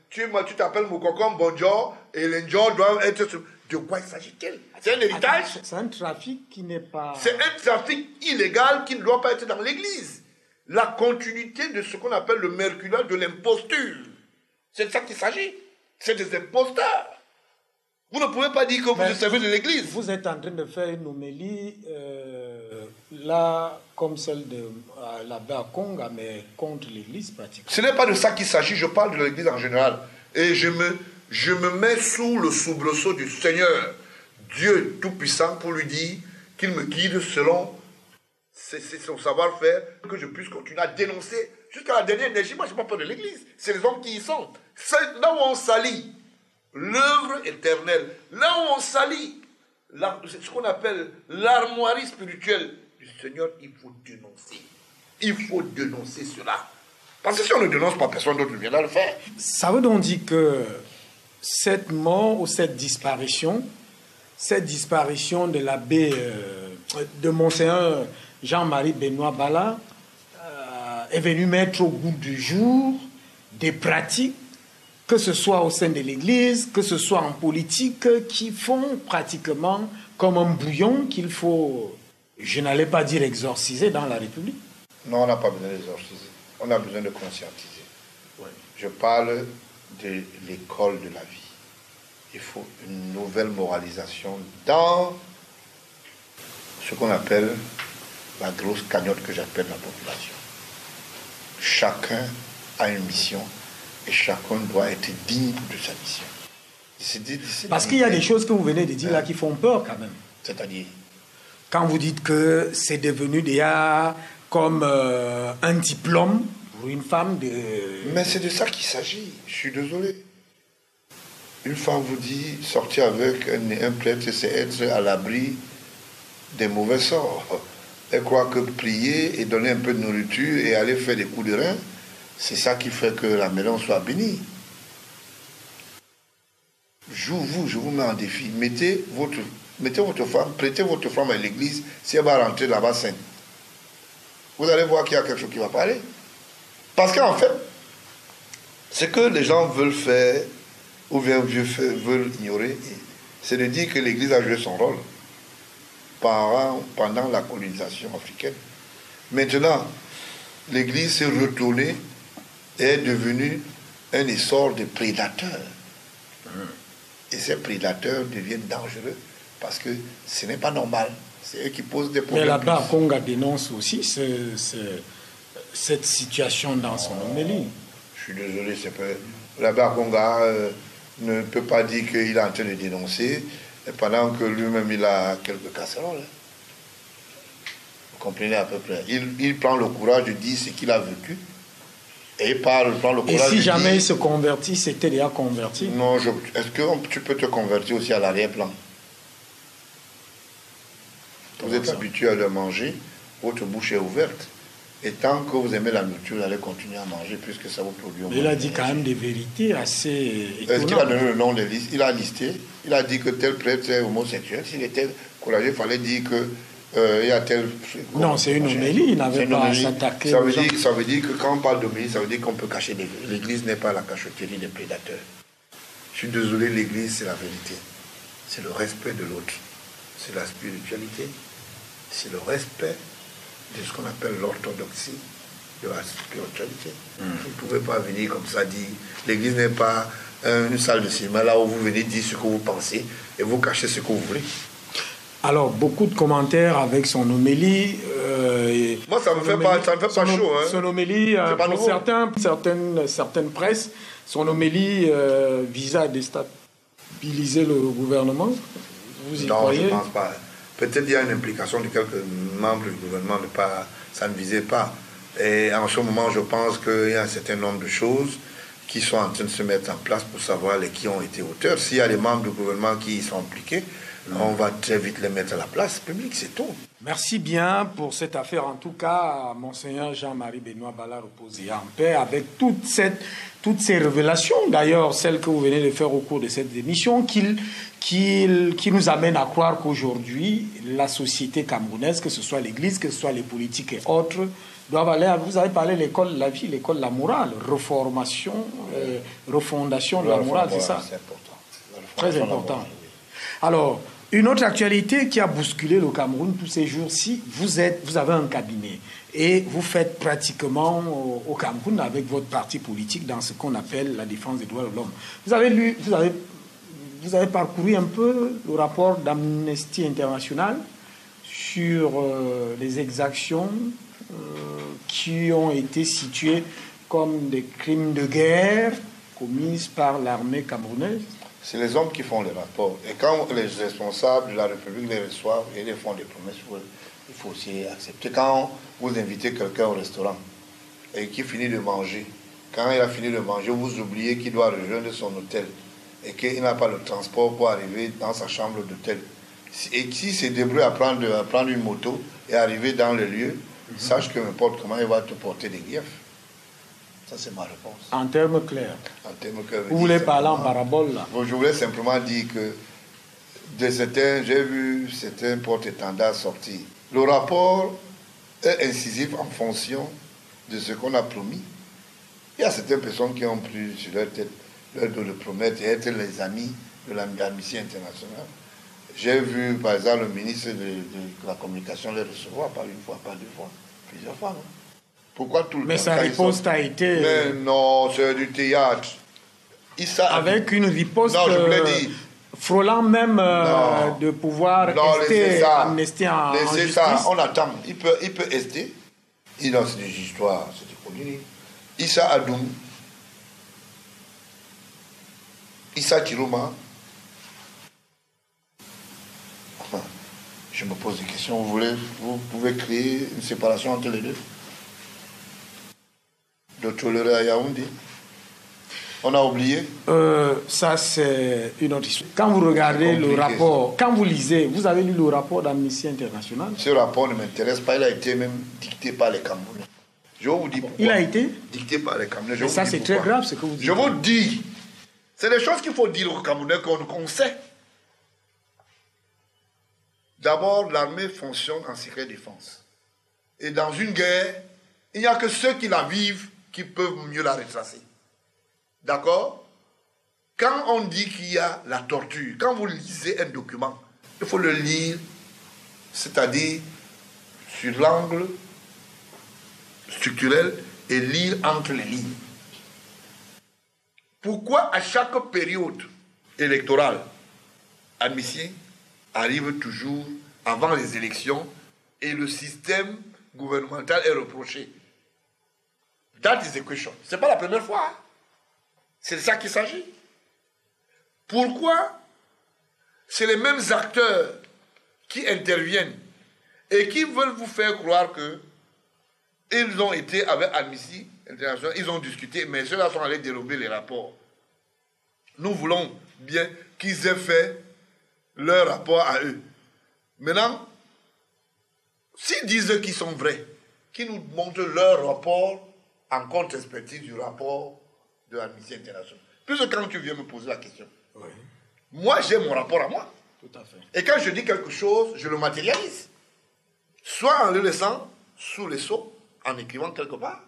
Tu t'appelles Moukokon Bonjour et les gens doivent être... De quoi il s'agit-il? C'est un héritage? C'est un trafic qui n'est pas... C'est un trafic illégal qui ne doit pas être dans l'église. La continuité de ce qu'on appelle le mercurial de l'imposture. C'est de ça qu'il s'agit. C'est des imposteurs. Vous ne pouvez pas dire que vous êtes servi de l'église. Vous êtes en train de faire une homélie, là, comme celle de l'abbé Akonga, mais contre l'église pratiquement. Ce n'est pas de ça qu'il s'agit, je parle de l'église en général. Et je me mets sous le soubresaut du Seigneur, Dieu Tout-Puissant, pour lui dire qu'il me guide selon son savoir-faire, que je puisse continuer à dénoncer jusqu'à la dernière énergie. Moi, je n'ai pas peur de l'église. C'est les hommes qui y sont. C'est là où on salit l'œuvre éternelle, là où on salit ce qu'on appelle l'armoirie spirituelle du Seigneur, il faut dénoncer. Il faut dénoncer cela. Parce que si on ne dénonce pas, personne d'autre ne viendra le faire. Ça veut donc dire que cette mort ou cette disparition de l'abbé, de Monseigneur Jean-Marie Benoît Bala, est venue mettre au goût du jour des pratiques, que ce soit au sein de l'Église, que ce soit en politique, qui font pratiquement comme un bouillon qu'il faut, je n'allais pas dire exorciser dans la République. Non, on n'a pas besoin d'exorciser. On a besoin de conscientiser. Ouais. Je parle de l'école de la vie. Il faut une nouvelle moralisation dans ce qu'on appelle la grosse cagnotte que j'appelle la population. Chacun a une mission et chacun doit être digne de sa mission. Parce qu'il y a des choses que vous venez de dire là qui font peur quand même. C'est-à-dire? Quand vous dites que c'est devenu déjà comme un diplôme pour une femme de... Mais c'est de ça qu'il s'agit, je suis désolé. Une femme vous dit sortir avec un prêtre, c'est être à l'abri des mauvais sorts. Elle croit que prier et donner un peu de nourriture et aller faire des coups de rein, c'est ça qui fait que la maison soit bénie. Je vous mets en défi. Mettez votre femme, prêtez votre femme à l'église si elle va rentrer là-bas sainte. Vous allez voir qu'il y a quelque chose qui va parler. Parce qu'en fait, ce que les gens veulent faire, ou bien veulent ignorer, c'est de dire que l'église a joué son rôle pendant la colonisation africaine. Maintenant, l'église s'est retournée et est devenue un essor de prédateurs. Et ces prédateurs deviennent dangereux parce que ce n'est pas normal C'est eux qui posent des Mais problèmes. l'abbé Akonga dénonce aussi cette situation dans son homélie. Je suis désolé, c'est pas... L'abbé Akonga ne peut pas dire qu'il est en train de dénoncer, et pendant que lui-même il a quelques casseroles. Vous comprenez à peu près. Il prend le courage de dire ce qu'il a vécu, et il prend le courage et si de jamais dire... il se convertit, c'était déjà converti. Non, est-ce que tu peux te convertir aussi à l'arrière-plan? Vous êtes habitué à le manger, votre bouche est ouverte. Et tant que vous aimez la nourriture, vous allez continuer à manger puisque ça vous produit. Mais il a dit quand même des vérités assez étonnantes. Est-ce qu'il a donné le nom des listes? Il a listé. Il a dit que tel prêtre est homosexuel. S'il était courageux, il fallait dire que il y a tel... Non, c'est une homélie. Il n'avait pas à s'attaquer. Ça veut dire que quand on parle d'homélie, ça veut dire qu'on peut cacher l'Église. L'Église n'est pas la cachotterie des prédateurs. Je suis désolé, l'Église, c'est la vérité. C'est le respect de l'autre. C'est la spiritualité. C'est le respect de ce qu'on appelle l'orthodoxie de la spiritualité. Vous ne pouvez pas venir comme ça dire, l'église n'est pas une salle de cinéma là où vous venez dire ce que vous pensez et vous cachez ce que vous voulez. Alors, beaucoup de commentaires avec son homélie. Moi, ça ne me fait pas chaud. Hein. Son homélie, pour certaines presses, son homélie visait à déstabiliser le gouvernement. Vous y croyez? Non, je ne pense pas. Peut-être il y a une implication de quelques membres du gouvernement, mais pas, ça ne visait pas. Et en ce moment, je pense qu'il y a un certain nombre de choses qui sont en train de se mettre en place pour savoir qui ont été auteurs. S'il y a des membres du gouvernement qui y sont impliqués, on va très vite les mettre à la place publique, c'est tout. Merci bien pour cette affaire. En tout cas, Monseigneur Jean-Marie Benoît Bala repose en paix avec toutes ces révélations, d'ailleurs celles que vous venez de faire au cours de cette émission, qui nous amènent à croire qu'aujourd'hui, la société camerounaise, que ce soit l'Église, que ce soit les politiques et autres, doivent aller, vous avez parlé de l'école de la vie, l'école de la morale, refondation de la morale, c'est ça? C'est important. Très important. Alors, une autre actualité qui a bousculé le Cameroun tous ces jours-ci, vous avez un cabinet et vous faites pratiquement au Cameroun avec votre parti politique dans ce qu'on appelle la défense des droits de l'homme. Vous avez parcouru un peu le rapport d'Amnesty International sur les exactions qui ont été situées comme des crimes de guerre commis par l'armée camerounaise. C'est les hommes qui font les rapports. Et quand les responsables de la République les reçoivent et les font des promesses, il faut aussi accepter. Quand vous invitez quelqu'un au restaurant et qu'il finit de manger, quand il a fini de manger, vous oubliez qu'il doit rejoindre son hôtel et qu'il n'a pas le transport pour arriver dans sa chambre d'hôtel. Et s'il se débrouille à prendre une moto et arriver dans le lieu, sache que n'importe comment il va te porter des griefs. Ça, c'est ma réponse. En termes clairs. En termes clairs. Vous voulez parler en parabole, là? Je voulais simplement dire que j'ai vu certains porte-étendards sortir. Le rapport est incisif en fonction de ce qu'on a promis. Il y a certaines personnes qui ont pris sur leur tête de le promettre et être les amis de l'Amnesty International. J'ai vu, par exemple, le ministre de la Communication les recevoir, pas une fois, pas deux fois, plusieurs fois. Non? Pourquoi tout le temps? Mais sa riposte a été... Mais non, c'est du théâtre. Avec une riposte... Non, je voulais dire... frôlant même de pouvoir rester amnesté en justice. Laissez ça, on attend. Il peut rester. Il a des histoires, c'est du produit. Issa Adoum, Issa Chiroma. Je me pose des questions. Vous pouvez créer une séparation entre les deux? De tolérer à Yaoundé. On a oublié? Ça, c'est une autre histoire. Quand vous regardez le rapport, quand vous lisez, vous avez lu le rapport d'Amnesty International? Ce rapport ne m'intéresse pas. Il a été même dicté par les Camerounais. Je vous dis pourquoi. Il a été dicté par les Camerounais. Mais ça, c'est très grave ce que vous dites. Je vous dis. C'est des choses qu'il faut dire aux Camerounais qu'on sait. D'abord, l'armée fonctionne en secret défense. Et dans une guerre, il n'y a que ceux qui la vivent qui peuvent mieux la retracer. D'accord? Quand on dit qu'il y a la torture, quand vous lisez un document, il faut le lire, c'est-à-dire sur l'angle structurel et lire entre les lignes. Pourquoi à chaque période électorale, Amnesty arrive toujours avant les élections et le système gouvernemental est reproché. That is the question. Ce n'est pas la première fois. Hein. C'est de ça qu'il s'agit. Pourquoi c'est les mêmes acteurs qui interviennent et qui veulent vous faire croire que ils ont été avec Amnesty International, ils ont discuté, mais ceux-là sont allés dérober les rapports. Nous voulons bien qu'ils aient fait leur rapport à eux. Maintenant, s'ils disent qu'ils sont vrais, qu'ils nous montrent leur rapport en contre-expertise du rapport de Amnesty International. Puisque quand tu viens me poser la question, oui. Moi j'ai mon rapport à moi. Tout à fait. Et quand je dis quelque chose, je le matérialise. Soit en le laissant sous les seaux, en écrivant quelque part,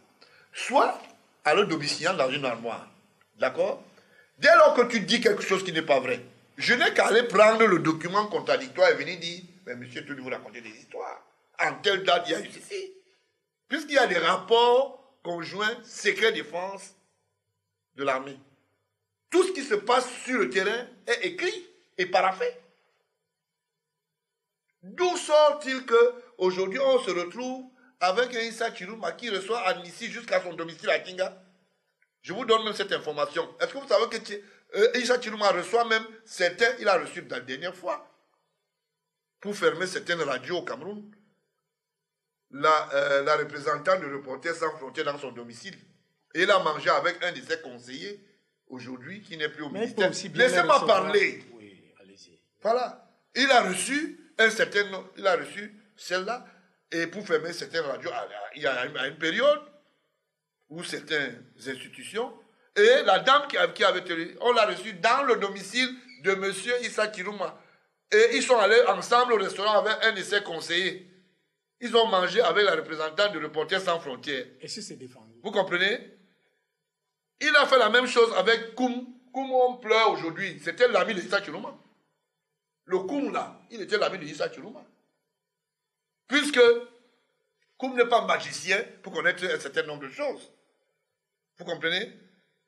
soit en le domiciliant dans une armoire. D'accord? Dès lors que tu dis quelque chose qui n'est pas vrai, je n'ai qu'à aller prendre le document contradictoire et venir dire, mais monsieur, tu vous raconter des histoires. En telle date, il y a eu ceci. Puisqu'il y a des rapports conjoints, secret défense de l'armée. Tout ce qui se passe sur le terrain est écrit et paraphé. D'où sort-il qu'aujourd'hui on se retrouve avec un Issa Chiruma qui reçoit Amnesty jusqu'à son domicile à Kinga? Je vous donne même cette information. Est-ce que vous savez que Issa Chiruma reçoit même certains, il a reçu la dernière fois, pour fermer certaines radios au Cameroun, la représentante de Reporters sans frontières dans son domicile. Et il a mangé avec un de ses conseillers, aujourd'hui, qui n'est plus au ministère. Laissez-moi parler. Oui, allez-y. Voilà. Il a reçu un certain nombre, il a reçu celle-là, et pour fermer certaines radios, il y a une période où certaines institutions, et la dame qui avait tenu, on l'a reçu dans le domicile de M. Issa Chiruma. Et ils sont allés ensemble au restaurant avec un de ses conseillers. Ils ont mangé avec la représentante de Reporters sans frontières. Et si c'est défendu? Vous comprenez? Il a fait la même chose avec Koum. Koum, on pleure aujourd'hui. C'était l'ami de Issa Chiruma. Le Koum, là, il était l'ami de Issa Chiruma. Puisque Koum n'est pas magicien pour connaître un certain nombre de choses. Vous comprenez?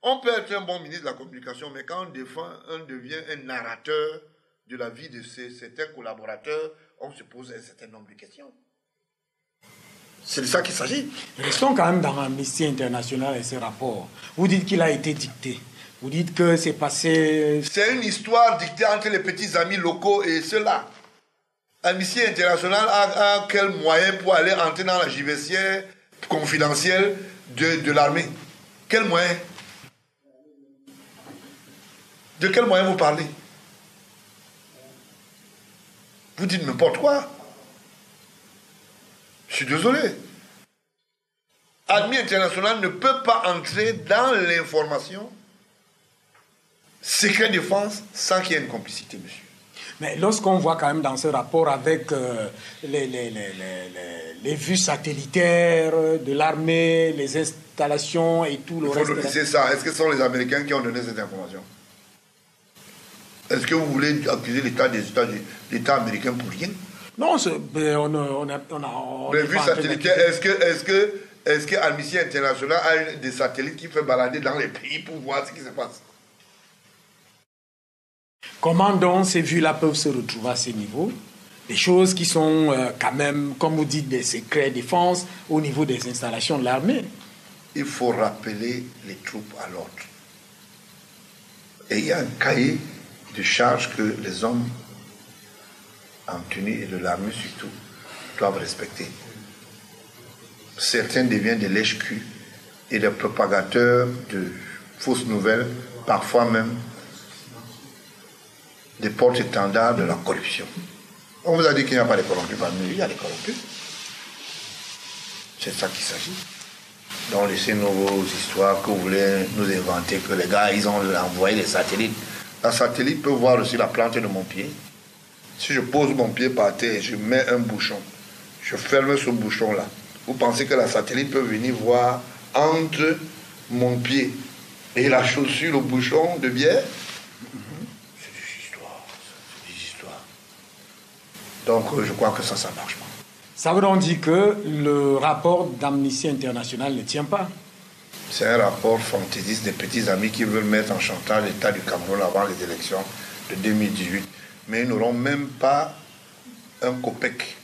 On peut être un bon ministre de la communication, mais quand on devient un narrateur de la vie de certains collaborateurs, on se pose un certain nombre de questions. C'est de ça qu'il s'agit. Restons quand même dans Amnesty International et ses rapports. Vous dites qu'il a été dicté. Vous dites que c'est passé... C'est une histoire dictée entre les petits amis locaux et ceux-là. Amnesty International a quel moyen pour aller entrer dans la JVC confidentielle de l'armée? Quel moyen? De quel moyen vous parlez? Vous dites n'importe quoi. Je suis désolé. Amnesty International ne peut pas entrer dans l'information secret défense sans qu'il y ait une complicité, monsieur. Mais lorsqu'on voit quand même dans ce rapport avec les vues satellitaires de l'armée, les installations et tout le reste... C'est ça. Est-ce que ce sont les Américains qui ont donné cette information? Est-ce que vous voulez accuser l'État américain pour rien? Non, les vues satellitaires, est-ce que Amnesty International a des satellites qui fait balader dans les pays pour voir ce qui se passe? Comment donc ces vues-là peuvent se retrouver à ce niveau? Des choses qui sont quand même, comme vous dites, des secrets défense au niveau des installations de l'armée. Il faut rappeler les troupes à l'ordre. Et il y a un cahier de charges que les hommes en tenue et de l'armée surtout doivent respecter. Certains deviennent des lèches-culs et des propagateurs de fausses nouvelles, parfois même des porte-étendards de la corruption. On vous a dit qu'il n'y a pas de corrompus parmi nous, il y a des corrompus. C'est ça qu'il s'agit. Donc laissez nos histoires que vous voulez nous inventer, que les gars, ils ont envoyé des satellites. Un satellite peut voir aussi la plante de mon pied. Si je pose mon pied par terre et je mets un bouchon, je ferme ce bouchon-là, vous pensez que la satellite peut venir voir entre mon pied et la chaussure, le bouchon de bière? C'est des histoires. Donc je crois que ça marche pas. Ça veut donc dire que le rapport d'Amnesty International ne tient pas? C'est un rapport fantaisiste des petits amis qui veulent mettre en chantage l'État du Cameroun avant les élections de 2018. Mais ils n'auront même pas un COPEC.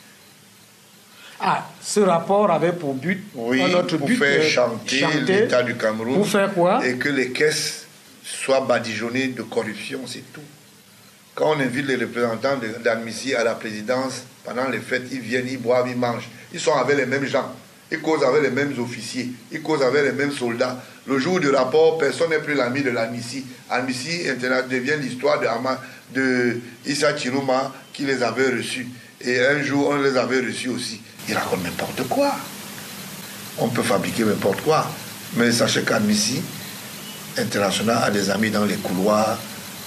Ah, ce rapport avait pour but, pour faire chanter l'État du Cameroun. Pour faire quoi? Et que les caisses soient badigeonnées de corruption, c'est tout. Quand on invite les représentants d'Admissi à la présidence, pendant les fêtes, ils viennent, ils boivent, ils mangent. Ils sont avec les mêmes gens. Ils causent avec les mêmes officiers. Ils causent avec les mêmes soldats. Le jour du rapport, personne n'est plus l'ami de l'Admissi. Admissi devient l'histoire de Issa Chiruma qui les avait reçus. Et un jour, on les avait reçus aussi. Ils racontent n'importe quoi. On peut fabriquer n'importe quoi. Mais sachez qu'Admissi International a des amis dans les couloirs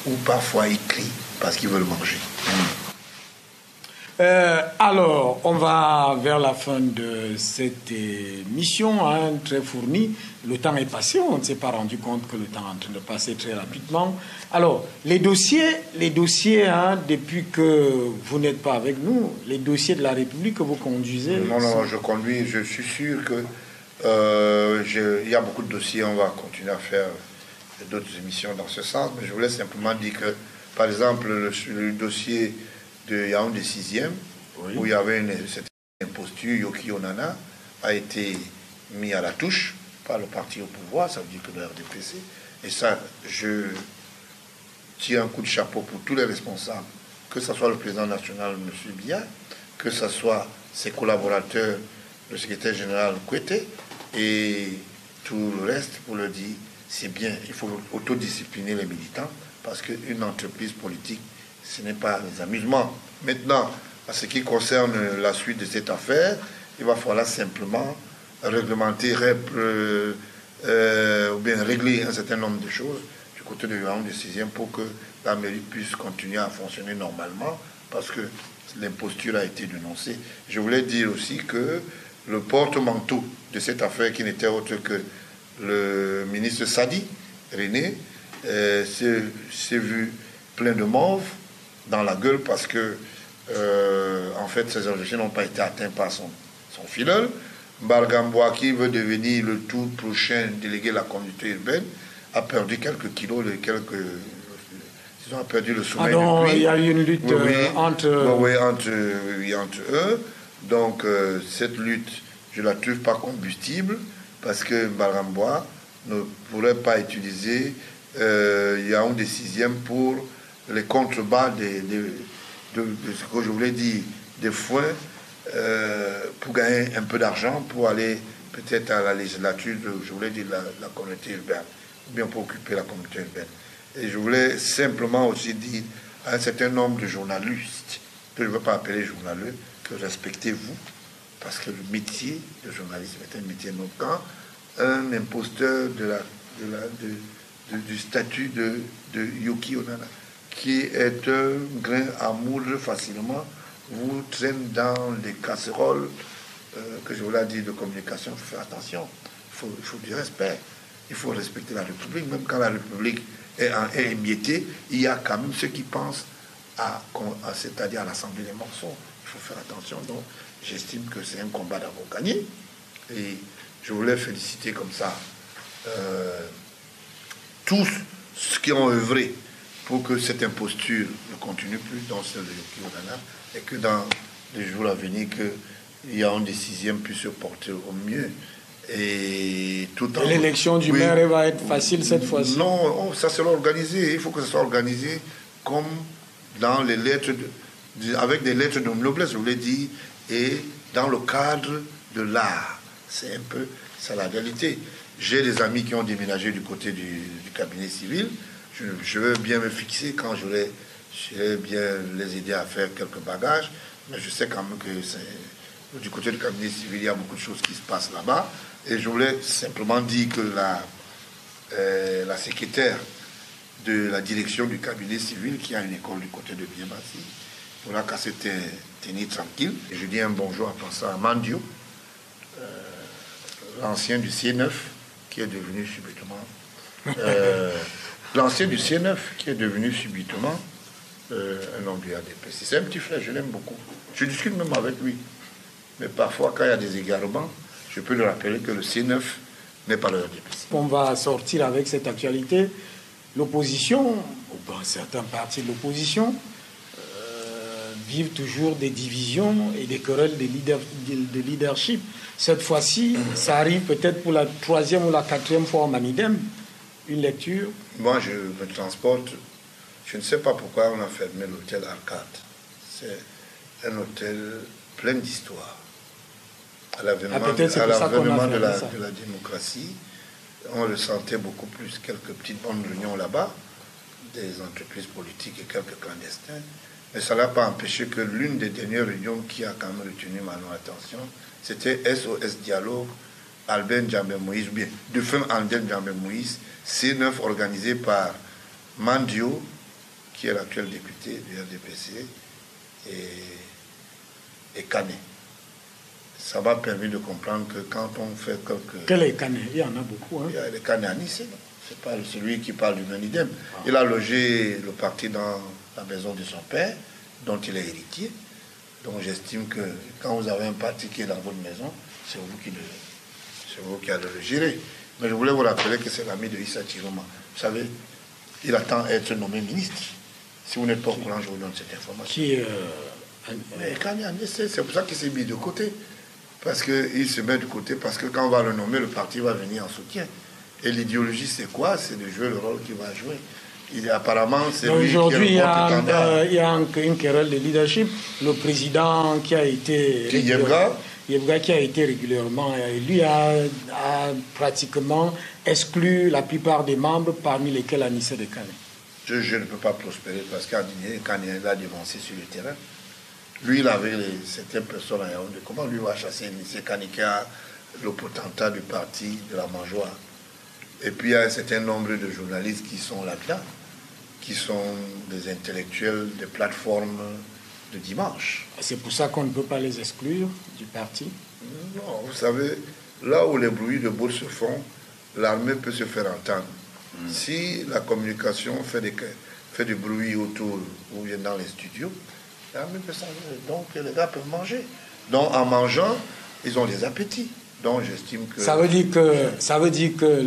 où parfois ils crient parce qu'ils veulent manger. Alors, on va vers la fin de cette émission, hein, très fournie. Le temps est passé, on ne s'est pas rendu compte que le temps est en train de passer très rapidement. Alors, les dossiers hein, depuis que vous n'êtes pas avec nous, les dossiers de la République que vous conduisez... Non, je conduis, je suis sûr que il y a beaucoup de dossiers, on va continuer à faire d'autres émissions dans ce sens, mais je voulais simplement dire que, par exemple, le dossier de Yaoundé 6e, oui, où il y avait cette imposture, Yoki Onana, a été mis à la touche par le parti au pouvoir, ça veut dire que le RDPC. Et ça, je tire un coup de chapeau pour tous les responsables, que ce soit le président national, M. Biya, que ce soit ses collaborateurs, le secrétaire général Kouete, et tout le reste, pour le dire, c'est bien, il faut autodiscipliner les militants, parce qu'une entreprise politique, ce n'est pas les amusements. Maintenant, en ce qui concerne la suite de cette affaire, il va falloir simplement réglementer, ou bien régler un certain nombre de choses du côté de Yaoundé 6e pour que la mairie puisse continuer à fonctionner normalement, parce que l'imposture a été dénoncée. Je voulais dire aussi que le porte-manteau de cette affaire, qui n'était autre que le ministre Sadi, René, s'est vu plein de mauve dans la gueule parce que, en fait, ses objectifs n'ont pas été atteints par son filleul. Bargamboa, qui veut devenir le tout prochain délégué de la communauté urbaine, a perdu quelques kilos, ils ont perdu le sommeil. Ah non, il y a eu une lutte entre eux. Donc, cette lutte, je ne la trouve pas combustible parce que Bargamboa ne pourrait pas utiliser Yaoundé 6e pour les contrebas de ce que je voulais dire, des foins pour gagner un peu d'argent, pour aller peut-être à la législature, je voulais dire la communauté urbaine, ou bien pour occuper la communauté urbaine. Et je voulais simplement aussi dire à un certain nombre de journalistes, que je ne veux pas appeler journalistes, que respectez-vous, parce que le métier de journalisme est un métier noble. Quand un imposteur du statut de Yoki Onana, qui est un grain à moudre facilement, vous traîne dans des casseroles, que je voulais dire de communication. Il faut faire attention, il faut du respect, il faut respecter la République. Même quand la République est émiettée, il y a quand même ceux qui pensent c'est-à-dire à l'Assemblée des morceaux. Il faut faire attention. Donc, j'estime que c'est un combat d'avoir gagné. Et je voulais féliciter comme ça tous ceux qui ont œuvré pour que cette imposture ne continue plus dans celle de Yoki Onana, et que dans les jours à venir, qu'il y a une décision puisse se porter au mieux. Et tout en... L'élection du maire, elle va être facile cette fois-ci? Non, ça sera organisé. Il faut que ça soit organisé comme dans les lettres, avec des lettres de noblesse, je voulais dire, et dans le cadre de l'art. C'est un peu ça la réalité. J'ai des amis qui ont déménagé du côté du cabinet civil. Je veux bien me fixer quand je vais bien les aider à faire quelques bagages, mais je sais quand même que du côté du cabinet civil, il y a beaucoup de choses qui se passent là-bas. Et je voulais simplement dire que la secrétaire de la direction du cabinet civil, qui a une école du côté de Biémassi, voilà qu'à se tenir tranquille. Et je dis un bonjour en pensant à Mandio, l'ancien du C9, qui est devenu subitement... l'ancien du C9, qui est devenu subitement un homme du RDPC. C'est un petit frère, je l'aime beaucoup. Je discute même avec lui. Mais parfois, quand il y a des égarements, je peux lui rappeler que le C9 n'est pas le RDPC. On va sortir avec cette actualité. L'opposition, ou certains partis de l'opposition, vivent toujours des divisions et des querelles de leadership. Cette fois-ci, ça arrive peut-être pour la 3e ou la 4e fois en Mamidem, une lecture. Moi, je me transporte. Je ne sais pas pourquoi on a fermé l'hôtel Arcade. C'est un hôtel plein d'histoire. À l'avènement de la démocratie, on ressentait beaucoup plus quelques petites bonnes réunions là-bas, des entreprises politiques et quelques clandestins. Mais ça n'a pas empêché que l'une des dernières réunions qui a quand même retenu ma attention, c'était SOS Dialogue, Albert Djambé Moïse, bien, de fin Albert Djambé Moïse, C9 organisé par Mandio, qui est l'actuel député du RDPC, et Kané. Ça m'a permis de comprendre que quand on fait quelques... Quel est Kané? Il y en a beaucoup. Hein? Il y a le Kané à Nice, c'est pas celui qui parle du Menidem. Il a logé le parti dans la maison de son père, dont il est héritier. Donc j'estime que quand vous avez un parti qui est dans votre maison, c'est vous qui allez le gérer. Mais je voulais vous rappeler que c'est l'ami de Issa Chiroma. Vous savez, il attend à être nommé ministre. Si vous n'êtes pas au courant, je vous donne cette information. C'est pour ça qu'il s'est mis de côté. Parce qu'il se met de côté, parce que quand on va le nommer, le parti va venir en soutien. Et l'idéologie, c'est quoi? C'est de jouer le rôle qu'il va jouer. Apparemment, c'est lui qui est aujourd'hui, il y a une querelle de leadership. Le président qui a été... Yebga qui a été régulièrement élu a pratiquement exclu la plupart des membres, parmi lesquels Anissé de Kané. Je ne peux pas prospérer parce qu'Kané l'a dévancé sur le terrain. Lui, il avait certaines personnes à Yaoundé. Comment lui va chasser Anissé Kané qui a le potentat du parti de la Manjoa? Et puis il y a un certain nombre de journalistes qui sont là-dedans, qui sont des intellectuels des plateformes de dimanche. C'est pour ça qu'on ne peut pas les exclure du parti? Non, vous savez, là où les bruits de bourse se font, l'armée peut se faire entendre. Si la communication fait du bruit autour ou bien dans les studios, l'armée peut s'en aller. Donc les gars peuvent manger. Donc en mangeant, ils ont des appétits. Donc j'estime que... Ça veut dire que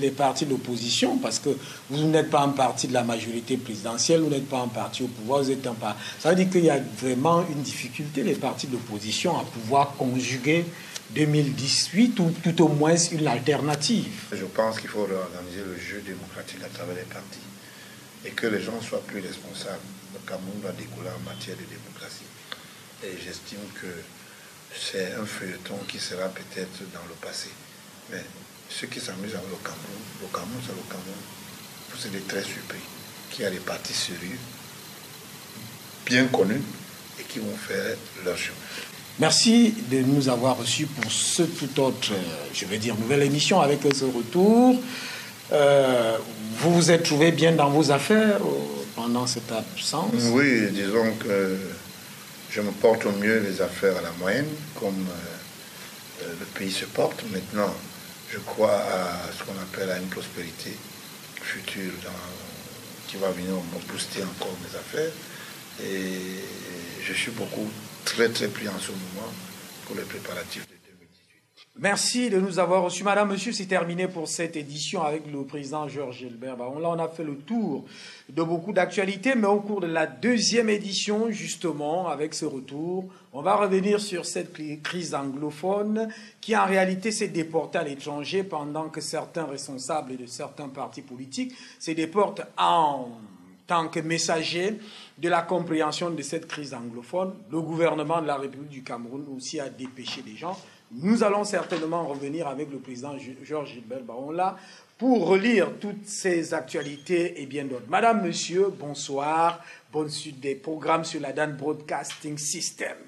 les partis d'opposition, parce que vous n'êtes pas un parti de la majorité présidentielle, vous n'êtes pas un parti au pouvoir, vous êtes un parti... Ça veut dire qu'il y a vraiment une difficulté, les partis d'opposition, à pouvoir conjuguer 2018 ou tout au moins une alternative. Je pense qu'il faut réorganiser le jeu démocratique à travers les partis et que les gens soient plus responsables. Le Cameroun doit décoller en matière de démocratie. Et j'estime que c'est un feuilleton qui sera peut-être dans le passé. Mais ceux qui s'amusent avec le Cameroun, c'est le Cameroun. Vous serez très surpris qu'il y a des partis sérieux, bien connus, et qui vont faire leur chemin. Merci de nous avoir reçus pour ce tout autre, nouvelle émission avec ce retour. Vous vous êtes trouvé bien dans vos affaires pendant cette absence? Oui, disons que je me porte au mieux les affaires à la moyenne, comme le pays se porte. Maintenant, je crois à ce qu'on appelle à une prospérité future qui va venir me booster encore mes affaires. Et je suis très très pris en ce moment pour les préparatifs de 2018. Merci de nous avoir reçus. Madame, monsieur, c'est terminé pour cette édition avec le président Georges Gilbert. Là, on a fait le tour de beaucoup d'actualités, mais au cours de la 2e édition, justement, avec ce retour, on va revenir sur cette crise anglophone qui, en réalité, s'est déportée à l'étranger pendant que certains responsables de certains partis politiques se déportent en tant que messagers de la compréhension de cette crise anglophone. Le gouvernement de la République du Cameroun aussi a dépêché des gens. Nous allons certainement revenir avec le président Georges Gilbert Baronla pour relire toutes ces actualités et bien d'autres. Madame, monsieur, bonsoir. Bonne suite des programmes sur la Dan Broadcasting System.